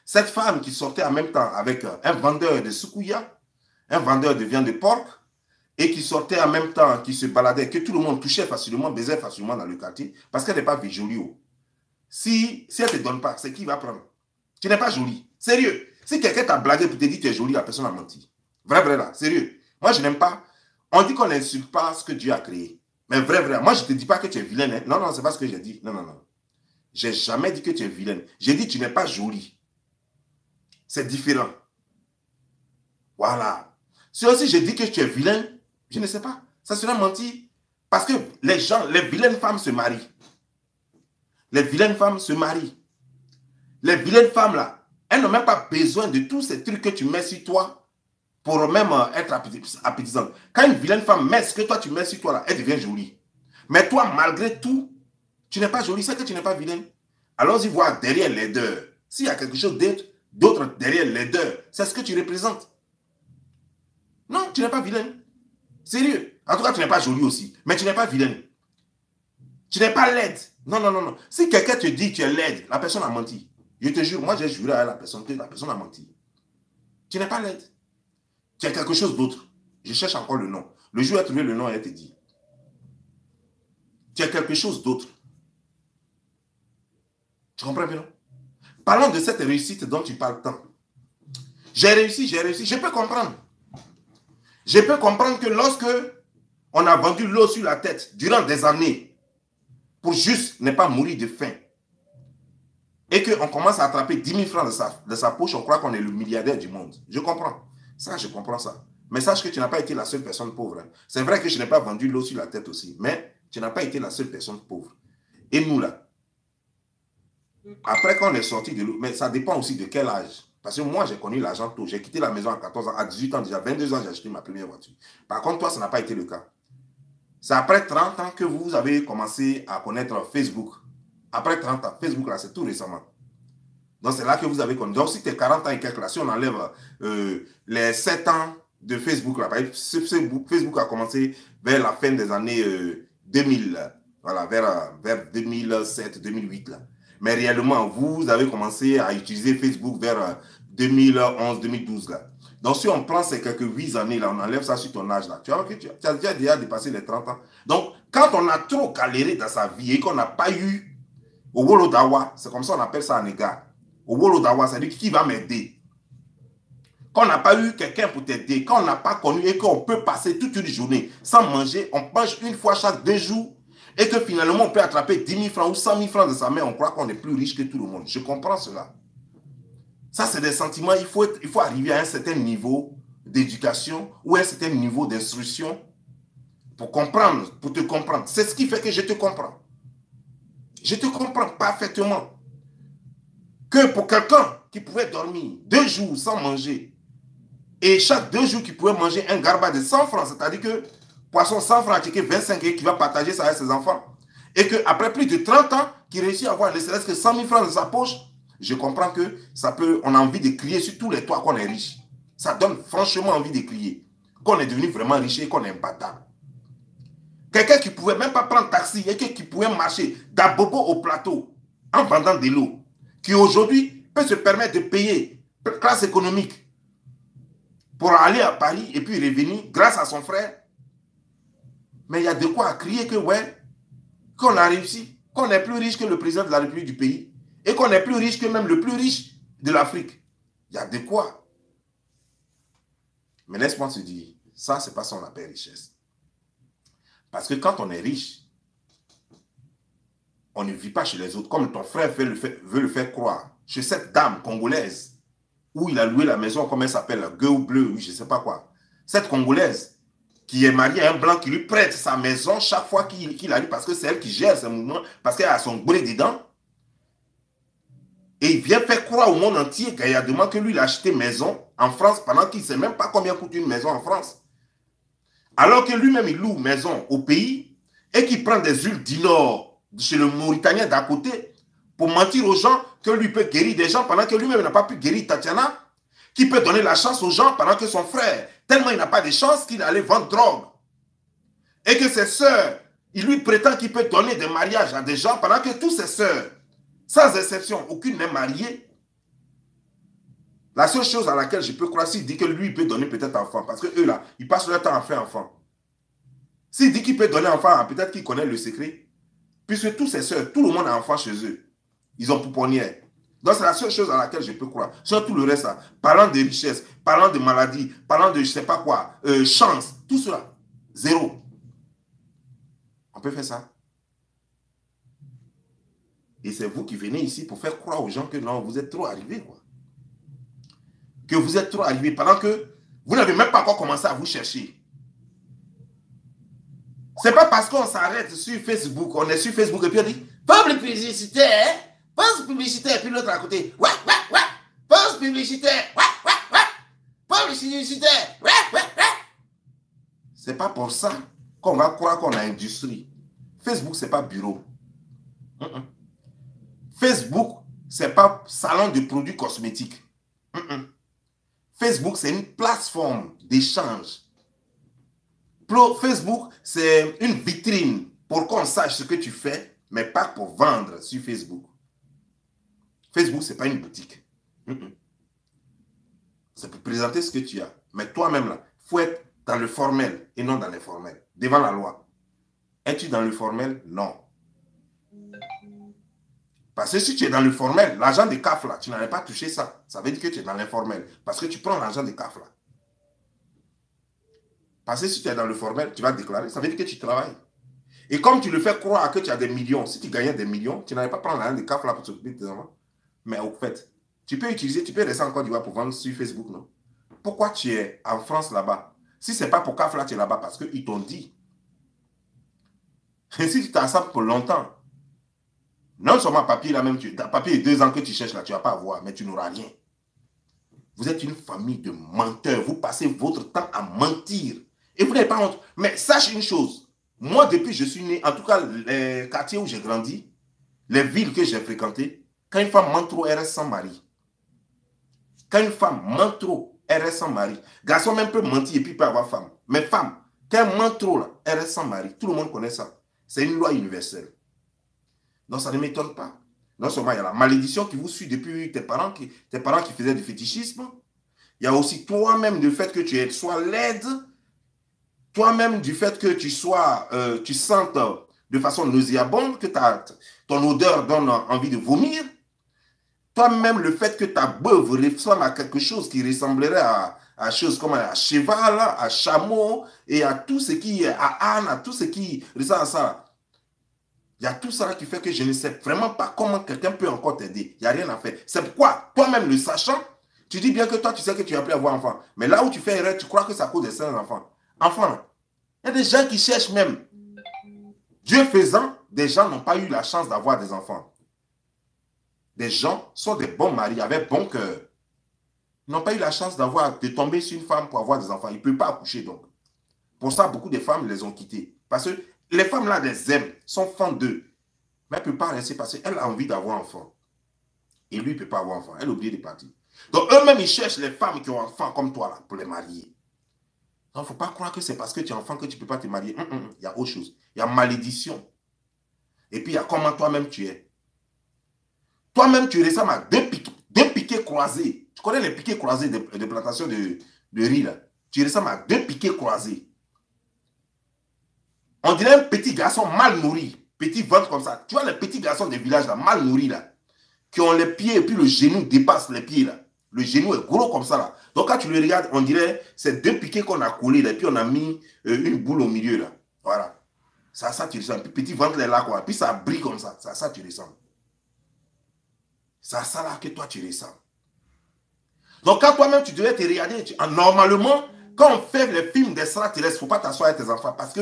cette femme qui sortait en même temps avec un vendeur de soukouya, un vendeur de viande de porc, et qui sortait en même temps, qui se baladait, que tout le monde touchait facilement, baisait facilement dans le quartier, parce qu'elle n'est pas jolie. Si elle ne te donne pas, c'est qui va prendre? Tu n'es pas jolie. Sérieux. Si quelqu'un t'a blagué pour te dire que tu es jolie, la personne a menti. Vrai, là. Sérieux. Moi, je n'aime pas. On dit qu'on n'insulte pas ce que Dieu a créé. Mais vrai. Moi, je ne te dis pas que tu es vilaine. Hein. Non, c'est pas ce que j'ai dit. Non. J'ai jamais dit que tu es vilaine. J'ai dit que tu n'es pas jolie. C'est différent. Voilà. Si aussi je dis que tu es vilaine, je ne sais pas. Ça serait mentir. Parce que les vilaines femmes se marient. Les vilaines femmes se marient. Les vilaines femmes, là, elles n'ont même pas besoin de tous ces trucs que tu mets sur toi pour même être appétissante. Quand une vilaine femme met ce que toi tu mets sur toi, là, elle devient jolie. Mais toi, malgré tout, tu n'es pas jolie, c'est que tu n'es pas vilaine. Allons-y voir derrière laideur. S'il y a quelque chose d'autre derrière laideur, c'est ce que tu représentes. Non, tu n'es pas vilaine. Sérieux. En tout cas, tu n'es pas jolie aussi. Mais tu n'es pas vilaine. Tu n'es pas laide. Non. Si quelqu'un te dit que tu es laide, la personne a menti. Je te jure, moi j'ai juré à la personne que la personne a menti. Tu n'es pas laide. Tu as quelque chose d'autre. Je cherche encore le nom. Le jour où elle a trouvé le nom, elle te dit. Tu as quelque chose d'autre. Tu comprends bien? Parlons de cette réussite dont tu parles tant. J'ai réussi. Je peux comprendre. Je peux comprendre que lorsque on a vendu l'eau sur la tête durant des années pour juste ne pas mourir de faim et qu'on commence à attraper 10 000 francs de sa poche, on croit qu'on est le milliardaire du monde. Je comprends. Ça, je comprends ça. Mais sache que tu n'as pas été la seule personne pauvre. Hein. C'est vrai que je n'ai pas vendu l'eau sur la tête aussi, mais tu n'as pas été la seule personne pauvre. Et nous, là, après qu'on est sorti de l'eau, mais ça dépend aussi de quel âge. Parce que moi, j'ai connu l'argent tôt. J'ai quitté la maison à 14 ans, à 18 ans déjà, 22 ans, j'ai acheté ma première voiture. Par contre, toi, ça n'a pas été le cas. C'est après 30 ans que vous avez commencé à connaître Facebook. Après 30 ans, Facebook, là, c'est tout récemment. Donc, c'est là que vous avez connu. Donc, si tu es 40 ans et quelques, là, si on enlève les 7 ans de Facebook, là, Facebook a commencé vers la fin des années 2000, là, voilà, vers 2007, 2008, là. Mais réellement, vous avez commencé à utiliser Facebook vers 2011, 2012, là. Donc, si on prend ces quelques 8 années, là, on enlève ça sur ton âge, là, tu vois que tu as déjà dépassé les 30 ans. Donc, quand on a trop galéré dans sa vie et qu'on n'a pas eu au Wolodawa, c'est comme ça qu'on appelle ça en égard. Au Wolodawa, c'est-à-dire qui va m'aider. Quand on n'a pas eu quelqu'un pour t'aider, quand on n'a pas connu et qu'on peut passer toute une journée sans manger, on mange une fois chaque 2 jours et que finalement on peut attraper 10 000 francs ou 100 000 francs de sa main, on croit qu'on est plus riche que tout le monde. Je comprends cela. Ça, c'est des sentiments. Il faut arriver à un certain niveau d'éducation ou à un certain niveau d'instruction pour comprendre, pour te comprendre. C'est ce qui fait que je te comprends. Je te comprends parfaitement. Que pour quelqu'un qui pouvait dormir 2 jours sans manger et chaque 2 jours qui pouvait manger un garba de 100 francs, c'est-à-dire que poisson 100 francs, qui est 25 et qui va partager ça avec ses enfants, et qu'après plus de 30 ans, qui réussit à avoir ne serait-ce que 100 000 francs dans sa poche, je comprends que ça peut, on a envie de crier sur tous les toits qu'on est riche. Ça donne franchement envie de crier. Qu'on est devenu vraiment riche et qu'on est imbattable. Quelqu'un qui ne pouvait même pas prendre taxi et qui pouvait marcher d'Abobo au plateau en vendant de l'eau, qui aujourd'hui peut se permettre de payer classe économique pour aller à Paris et puis revenir grâce à son frère. Mais il y a de quoi crier que ouais, qu'on a réussi, qu'on est plus riche que le président de la République du pays. Et qu'on est plus riche que même le plus riche de l'Afrique. Il y a de quoi. Mais laisse-moi te dire, ça, c'est pas ça qu'on appelle richesse. Parce que quand on est riche, on ne vit pas chez les autres, comme ton frère veut le faire croire. Chez cette dame congolaise, où il a loué la maison, comment elle s'appelle, Gueux Bleu, oui, je ne sais pas quoi. Cette Congolaise, qui est mariée à un blanc qui lui prête sa maison chaque fois qu'il arrive, parce que c'est elle qui gère ce mouvement, parce qu'elle a son bré dedans. Et il vient faire croire au monde entier gaillardement que lui, il a acheté maison en France pendant qu'il ne sait même pas combien coûte une maison en France. Alors que lui-même, il loue maison au pays et qu'il prend des huiles d'Inor chez le Mauritanien d'à côté pour mentir aux gens que lui peut guérir des gens pendant que lui-même n'a pas pu guérir Tatiana, qui peut donner la chance aux gens pendant que son frère, tellement il n'a pas de chance qu'il allait vendre drogue. Et que ses sœurs, il lui prétend qu'il peut donner des mariages à des gens pendant que tous ses sœurs, sans exception, aucune n'est mariée. La seule chose à laquelle je peux croire, c'est qu'il dit que lui, il peut donner peut-être enfant. Parce que eux, là, ils passent leur temps à faire enfant. S'il dit qu'il peut donner enfant, peut-être qu'il connaît le secret. Puisque tous ses soeurs, tout le monde a enfant chez eux. Ils ont pouponnière. Donc c'est la seule chose à laquelle je peux croire. Sur tout le reste, là, parlant de richesse, parlant de maladie, parlant de je ne sais pas quoi, chance, tout cela, zéro. On peut faire ça. Et c'est vous qui venez ici pour faire croire aux gens que non, vous êtes trop arrivés, quoi. Que vous êtes trop arrivés pendant que vous n'avez même pas encore commencé à vous chercher. C'est pas parce qu'on s'arrête sur Facebook, on est sur Facebook et puis on dit public publicitaire, poste publicitaire, et puis l'autre à côté, ouais, ouais, ouais, poste publicitaire, ouais, ouais, ouais, poste publicitaire, ouais, ouais, ouais. C'est pas pour ça qu'on va croire qu'on a industrie. Facebook, c'est pas bureau. Facebook, c'est pas salon de produits cosmétiques. Facebook, c'est une plateforme d'échange. Facebook, c'est une vitrine pour qu'on sache ce que tu fais, mais pas pour vendre sur Facebook. Facebook, ce n'est pas une boutique. C'est pour présenter ce que tu as. Mais toi-même, là, il faut être dans le formel et non dans l'informel. Devant la loi. Es-tu dans le formel? Non. Parce que si tu es dans le formel, l'argent de CAF, là, tu n'avais pas touché ça. Ça veut dire que tu es dans l'informel. Parce que tu prends l'argent de CAF, là. Parce que si tu es dans le formel, tu vas déclarer, ça veut dire que tu travailles. Et comme tu le fais croire que tu as des millions, si tu gagnais des millions, tu n'allais pas prendre l'argent de CAF là pour t'occuper de tes enfants. Mais au fait, tu peux utiliser, tu peux rester en Côte d'Ivoire pour vendre sur Facebook, non? Pourquoi tu es en France là-bas? Si ce n'est pas pour CAF là, tu es là-bas parce qu'ils t'ont dit. Et si tu t'assembles pour longtemps, non seulement papier là même, papier 2 ans que tu cherches là, tu ne vas pas avoir, mais tu n'auras rien. Vous êtes une famille de menteurs. Vous passez votre temps à mentir. Et vous n'avez pas honte. Mais sache une chose. Moi, depuis que je suis né, en tout cas, les quartiers où j'ai grandi, les villes que j'ai fréquentées, quand une femme ment trop, elle reste sans mari. Quand une femme ment trop, elle reste sans mari. Garçon même peut mentir et puis peut avoir femme. Mais femme, quand elle ment trop, là, elle reste sans mari. Tout le monde connaît ça. C'est une loi universelle. Donc, ça ne m'étonne pas. Non seulement il y a la malédiction qui vous suit depuis tes parents qui faisaient du fétichisme. Il y a aussi toi-même du fait que tu sois laide. Toi-même du fait que tu sentes de façon nauséabonde, que ton odeur donne envie de vomir. Toi-même le fait que ta beuve ressemble à quelque chose qui ressemblerait à chose comme à cheval, à chameau et à tout ce qui est à âne, à tout ce qui ressemble à ça. Il y a tout ça qui fait que je ne sais vraiment pas comment quelqu'un peut encore t'aider. Il n'y a rien à faire. C'est pourquoi, toi-même le sachant, tu dis bien que toi, tu sais que tu vas plus avoir enfant. Mais là où tu fais erreur, tu crois que c'est à cause des 5 enfants. Enfant, il y a des gens qui cherchent même. Dieu faisant, des gens n'ont pas eu la chance d'avoir des enfants. Des gens sont des bons maris, avec bon cœur. Ils n'ont pas eu la chance de tomber sur une femme pour avoir des enfants. Ils ne peuvent pas accoucher donc. Pour ça, beaucoup de femmes les ont quittés. Parce que les femmes là, les aiment, sont fans d'eux. Mais elle ne peut pas rester parce qu'elle a envie d'avoir un enfant. Et lui, il ne peut pas avoir un enfant. Elle a oublié de partir. Donc eux-mêmes, ils cherchent les femmes qui ont un enfant comme toi là, pour les marier. Donc il ne faut pas croire que c'est parce que tu es enfant que tu ne peux pas te marier. Il y a autre chose. Il y a malédiction. Et puis il y a comment toi-même tu es. Toi-même, tu ressembles à deux piquets croisés. Tu connais les piquets croisés de plantations de riz là. Tu ressembles à 2 piquets croisés. On dirait un petit garçon mal nourri. Petit ventre comme ça. Tu vois les petits garçons des villages là, mal nourris là. Qui ont les pieds et puis le genou dépasse les pieds là. Le genou est gros comme ça là. Donc quand tu le regardes, on dirait c'est 2 piquets qu'on a collés là. Et puis on a mis une boule au milieu là. Voilà. Ça tu ressembles. Puis petit ventre est là quoi. Puis ça brille comme ça. Ça tu ressembles. C'est à ça là que toi tu ressembles. Donc quand toi-même tu devais te regarder, normalement, quand on fait les films d'extraterrestres, il ne faut pas t'asseoir avec tes enfants parce que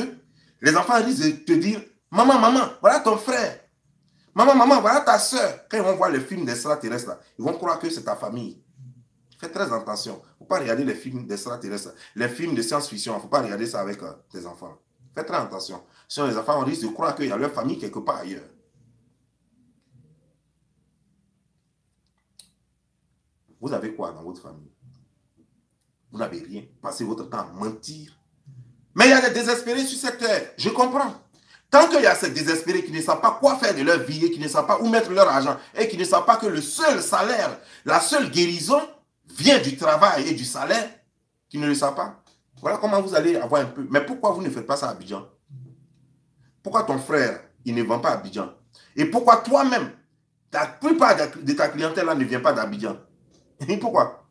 les enfants risquent de te dire maman, maman, voilà ton frère. Maman, maman, voilà ta soeur. Quand ils vont voir les films d'extraterrestres, là, ils vont croire que c'est ta famille. Fais très attention. Il ne faut pas regarder les films d'extraterrestres. Les films de science-fiction, il ne faut pas regarder ça avec tes enfants. Fais très attention. Sinon, les enfants risquent de croire qu'il y a leur famille quelque part ailleurs. Vous avez quoi dans votre famille? Vous n'avez rien. Passez votre temps à mentir. Mais il y a des désespérés sur cette terre. Je comprends. Tant qu'il y a ces désespérés qui ne savent pas quoi faire de leur vie et qui ne savent pas où mettre leur argent et qui ne savent pas que le seul salaire, la seule guérison vient du travail et du salaire, qui ne le savent pas. Voilà comment vous allez avoir un peu. Mais pourquoi vous ne faites pas ça à Abidjan? Pourquoi ton frère, il ne vend pas à Abidjan? Et pourquoi toi-même, la plupart de ta clientèle là ne vient pas d'Abidjan? Et pourquoi?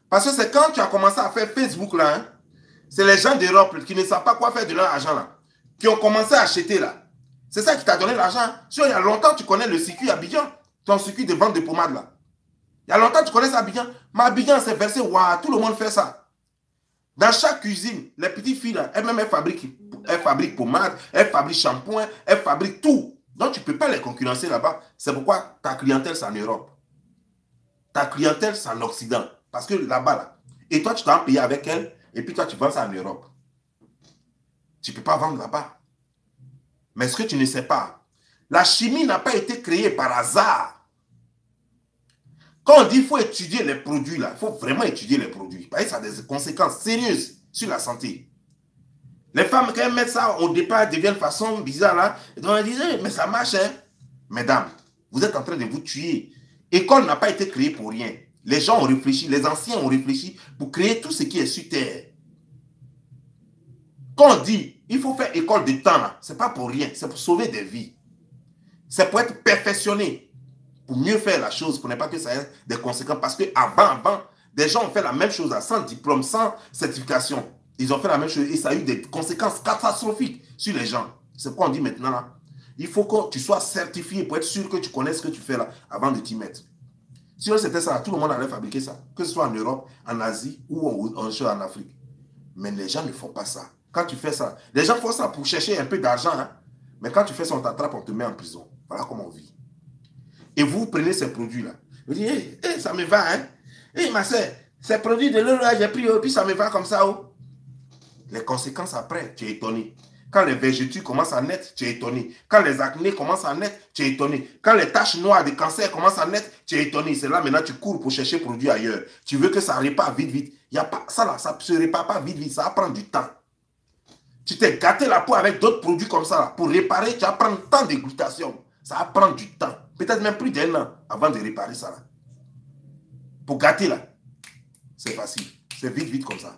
Parce que c'est quand tu as commencé à faire Facebook là, hein, c'est les gens d'Europe qui ne savent pas quoi faire de leur argent là, qui ont commencé à acheter là. C'est ça qui t'a donné l'argent. Si il y a longtemps, tu connais le circuit Abidjan, ton circuit de vente de pommade là. Il y a longtemps, tu connais ça Abidjan. Mais Abidjan, c'est versé, waouh, tout le monde fait ça. Dans chaque cuisine, les petites filles là, elles-mêmes, elles fabriquent pommade, elles fabriquent shampoing, elles fabriquent tout. Donc, tu ne peux pas les concurrencer là-bas. C'est pourquoi ta clientèle, c'est en Europe. Ta clientèle, c'est en Occident. Parce que là-bas, là, et toi, tu t'en payes avec elle, et puis toi, tu vends ça en Europe. Tu ne peux pas vendre là-bas. Mais ce que tu ne sais pas, la chimie n'a pas été créée par hasard. Quand on dit qu'il faut étudier les produits, là, il faut vraiment étudier les produits. Parce que ça a des conséquences sérieuses sur la santé. Les femmes, quand elles mettent ça, au départ, elles deviennent façon bizarre, là. Et donc, elles disent, mais ça marche, hein. Mesdames, vous êtes en train de vous tuer. L'école n'a pas été créée pour rien. Les gens ont réfléchi, les anciens ont réfléchi pour créer tout ce qui est sur Terre. Quand on dit, il faut faire école de temps, là, ce n'est pas pour rien, c'est pour sauver des vies. C'est pour être perfectionné, pour mieux faire la chose, pour ne pas que ça ait des conséquences. Parce qu'avant, des gens ont fait la même chose, là, sans diplôme, sans certification. Ils ont fait la même chose et ça a eu des conséquences catastrophiques sur les gens. C'est pourquoi on dit maintenant, là, il faut que tu sois certifié pour être sûr que tu connais ce que tu fais là, avant de t'y mettre. Sinon, c'était ça, tout le monde allait fabriquer ça, que ce soit en Europe, en Asie ou en Afrique. Mais les gens ne font pas ça. Quand tu fais ça, les gens font ça pour chercher un peu d'argent, hein? Mais quand tu fais ça, on t'attrape, on te met en prison. Voilà comment on vit. Et vous prenez ces produits-là. Vous dites, hey, ça me va, hein? Hey, ma soeur, ces produits de l'eau, j'ai pris, puis ça me va comme ça, oh. Les conséquences après, tu es étonné. Quand les végétures commencent à naître, tu es étonné. Quand les acnés commencent à naître, tu es étonné. Quand les taches noires de cancer commencent à naître, tu es étonné. C'est là maintenant tu cours pour chercher produit ailleurs. Tu veux que ça répare vite, vite. Il y a pas, ça là, ça ne se répare pas vite, vite. Ça va prendre du temps. Tu t'es gâté la peau avec d'autres produits comme ça. Là. Pour réparer, tu vas prendre tant de glutation. Ça va prendre du temps. Peut-être même plus d'1 an avant de réparer ça. Là. Pour gâter là, c'est facile. C'est vite, vite comme ça.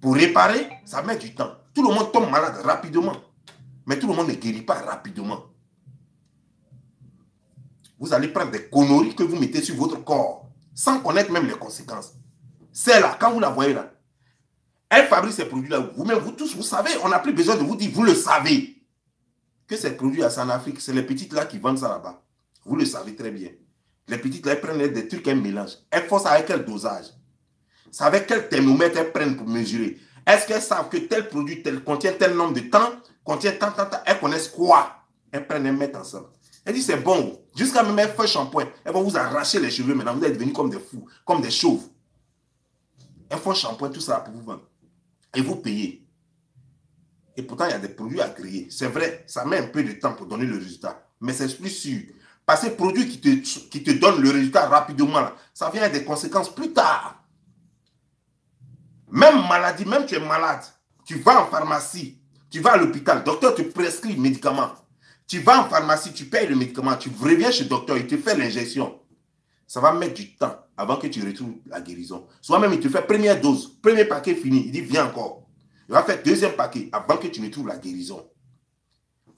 Pour réparer, ça met du temps. Tout le monde tombe malade rapidement. Mais tout le monde ne guérit pas rapidement. Vous allez prendre des conneries que vous mettez sur votre corps, sans connaître même les conséquences. C'est là, quand vous la voyez là, elle fabrique ces produits-là. Vous-même, vous tous, vous savez, on n'a plus besoin de vous dire, vous le savez. Que ces produits-là, c'est en Afrique, c'est les petites là qui vendent ça là-bas. Vous le savez très bien. Les petites là, elles prennent des trucs, elles mélangent. Elles font ça avec quel dosage? C'est avec quel thermomètre elles prennent pour mesurer? Est-ce qu'elles savent que tel produit contient tel nombre de temps, contient tant, elles connaissent quoi? Elles prennent et mettent ensemble. Elles disent c'est bon. Jusqu'à même elles font shampoing. Elles vont vous arracher les cheveux maintenant. Vous êtes devenus comme des fous, comme des chauves. Elles font shampoing, tout ça pour vous vendre. Et vous payez. Et pourtant, il y a des produits à créer. C'est vrai, ça met un peu de temps pour donner le résultat. Mais c'est plus sûr. Parce que les produits qui te donnent le résultat rapidement, là, ça vient avec des conséquences plus tard. Même maladie, même tu es malade, tu vas en pharmacie, tu vas à l'hôpital, le docteur te prescrit le médicament. Tu vas en pharmacie, tu payes le médicament, tu reviens chez le docteur, il te fait l'injection. Ça va mettre du temps avant que tu retrouves la guérison. Soit même il te fait première dose, premier paquet fini, il dit viens encore. Il va faire deuxième paquet avant que tu ne trouves la guérison.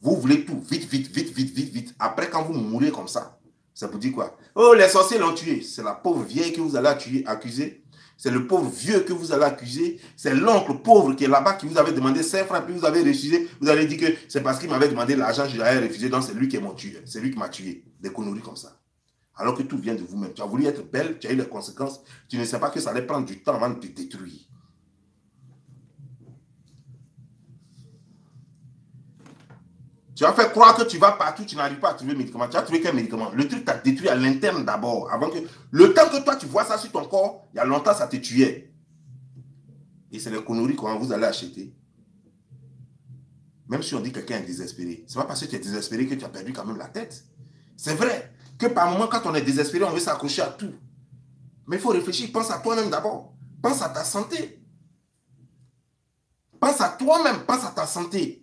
Vous voulez tout vite, vite, vite, vite, vite, vite. Après, quand vous mourrez comme ça, ça vous dit quoi? Oh, les sorciers l'ont tué. C'est la pauvre vieille que vous allez accuser. C'est le pauvre vieux que vous allez accuser. C'est l'oncle pauvre qui est là-bas qui vous avait demandé 5 francs, puis vous avez refusé. Vous allez dire que c'est parce qu'il m'avait demandé l'argent, je l'avais refusé, donc c'est lui qui est mon tueur. C'est lui qui m'a tué. Des conneries comme ça. Alors que tout vient de vous-même. Tu as voulu être belle, tu as eu les conséquences. Tu ne sais pas que ça allait prendre du temps avant de te détruire. Tu vas faire croire que tu vas partout, tu n'arrives pas à trouver le médicament. Tu vas trouver quel médicament? Le truc t'a détruit à l'interne d'abord. Avant que le temps que toi tu vois ça sur ton corps, il y a longtemps ça te tuait. Et c'est les conneries quand vous allez acheter. Même si on dit que quelqu'un est désespéré, ce n'est pas parce que tu es désespéré que tu as perdu quand même la tête. C'est vrai que par moment, quand on est désespéré, on veut s'accrocher à tout. Mais il faut réfléchir, pense à toi-même d'abord. Pense à ta santé. Pense à toi-même, pense à ta santé.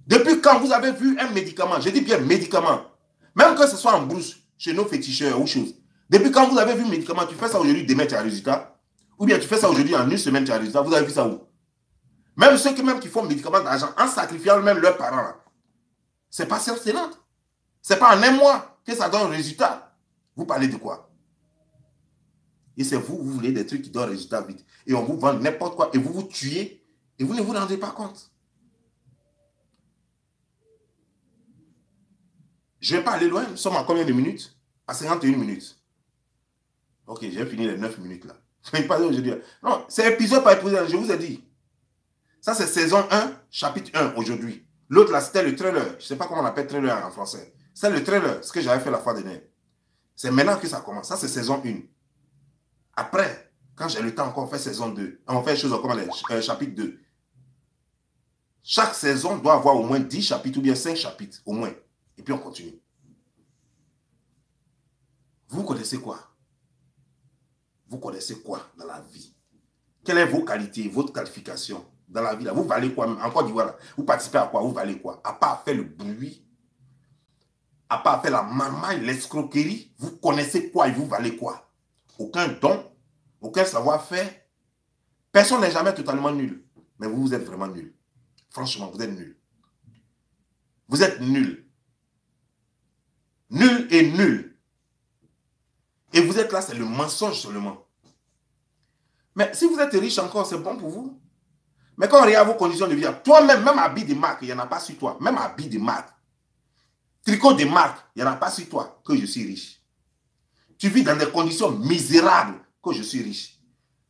Depuis quand vous avez vu un médicament, je dis bien médicament, même que ce soit en brousse, chez nos féticheurs ou chose, depuis quand vous avez vu un médicament, tu fais ça aujourd'hui, demain tu as un résultat, ou bien tu fais ça aujourd'hui, en 1 semaine tu as un résultat, vous avez vu ça où? Même ceux qui font médicaments d'argent, en sacrifiant même leurs parents, là, C'est pas self-tenant. C'est pas en un mois que ça donne un résultat. Vous parlez de quoi? Et c'est vous, vous voulez des trucs qui donnent un résultat vite. Et on vous vend n'importe quoi et vous vous tuez et vous ne vous rendez pas compte. Je ne vais pas aller loin. Nous sommes à combien de minutes? À 51 minutes. Ok, j'ai fini les 9 minutes là. Non, c'est épisode par épisode, je vous ai dit. Ça, c'est saison 1, chapitre 1 aujourd'hui. L'autre là, c'était le trailer. Je ne sais pas comment on appelle trailer en français. C'est le trailer, ce que j'avais fait la fois dernière. C'est maintenant que ça commence. Ça, c'est saison 1. Après, quand j'ai le temps encore, on fait saison 2. On fait les choses comme les chapitre 2. Chaque saison doit avoir au moins 10 chapitres ou bien 5 chapitres, au moins. Et puis on continue. Vous connaissez quoi? Vous connaissez quoi dans la vie? Quelles sont vos qualités, votre qualification dans la vie là? Vous valez quoi? En Côte d'Ivoire, vous participez à quoi? Vous valez quoi? À part faire le bruit, à part faire la marmaille, l'escroquerie, vous connaissez quoi et vous valez quoi? Aucun don, aucun savoir-faire. Personne n'est jamais totalement nul. Mais vous, vous êtes vraiment nul. Franchement, vous êtes nul. Vous êtes nul. Nul et nul. Et vous êtes là, c'est le mensonge seulement. Mais si vous êtes riche encore, c'est bon pour vous. Mais quand on regarde vos conditions de vie, toi-même, même habit de marque, il n'y en a pas sur toi. Même habit de marque. Tricot de marque, il n'y en a pas sur toi que je suis riche. Tu vis dans des conditions misérables que je suis riche.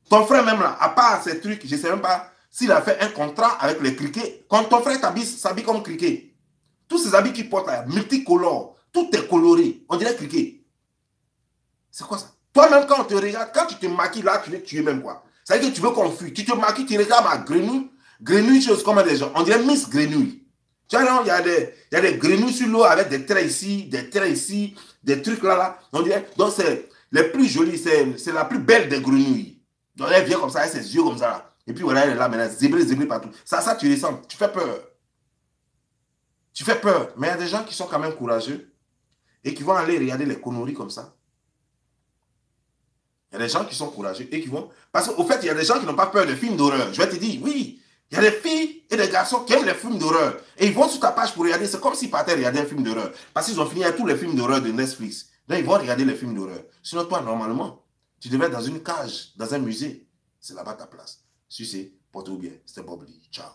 Ton frère même là, à part ces trucs, je ne sais même pas s'il a fait un contrat avec les criquets. Quand ton frère s'habille comme criquet, tous ces habits qu'il porte là, multicolores, tout est coloré, on dirait criquet. C'est quoi ça? Toi-même, quand on te regarde, quand tu te maquilles là, tu es tué même quoi. Ça veut dire que tu veux qu'on fuit. Tu te maquilles, tu regardes ma grenouille. Grenouille, chose comme des gens. On dirait Miss Grenouille. Tu vois, il y a des grenouilles sur l'eau avec des traits ici, des trucs là. On dirait, donc c'est les plus jolies, c'est la plus belle des grenouilles. Donc elle vient comme ça, avec ses yeux comme ça. Là. Et puis voilà, elle est là maintenant, zébrée partout. Ça, tu ressens, tu fais peur. Tu fais peur. Mais il y a des gens qui sont quand même courageux et qui vont aller regarder les conneries comme ça. Il y a des gens qui sont courageux et qui vont... Parce qu'au fait, il y a des gens qui n'ont pas peur des films d'horreur. Je vais te dire, oui, il y a des filles et des garçons qui aiment les films d'horreur. Et ils vont sur ta page pour regarder. C'est comme s'ils partaient regarder un film d'horreur. Parce qu'ils ont fini avec tous les films d'horreur de Netflix. Donc, ils vont regarder les films d'horreur. Sinon, toi, normalement, tu devais être dans une cage, dans un musée. C'est là-bas ta place. Si c'est, porte-vous bien. C'était Bob Lee. Ciao.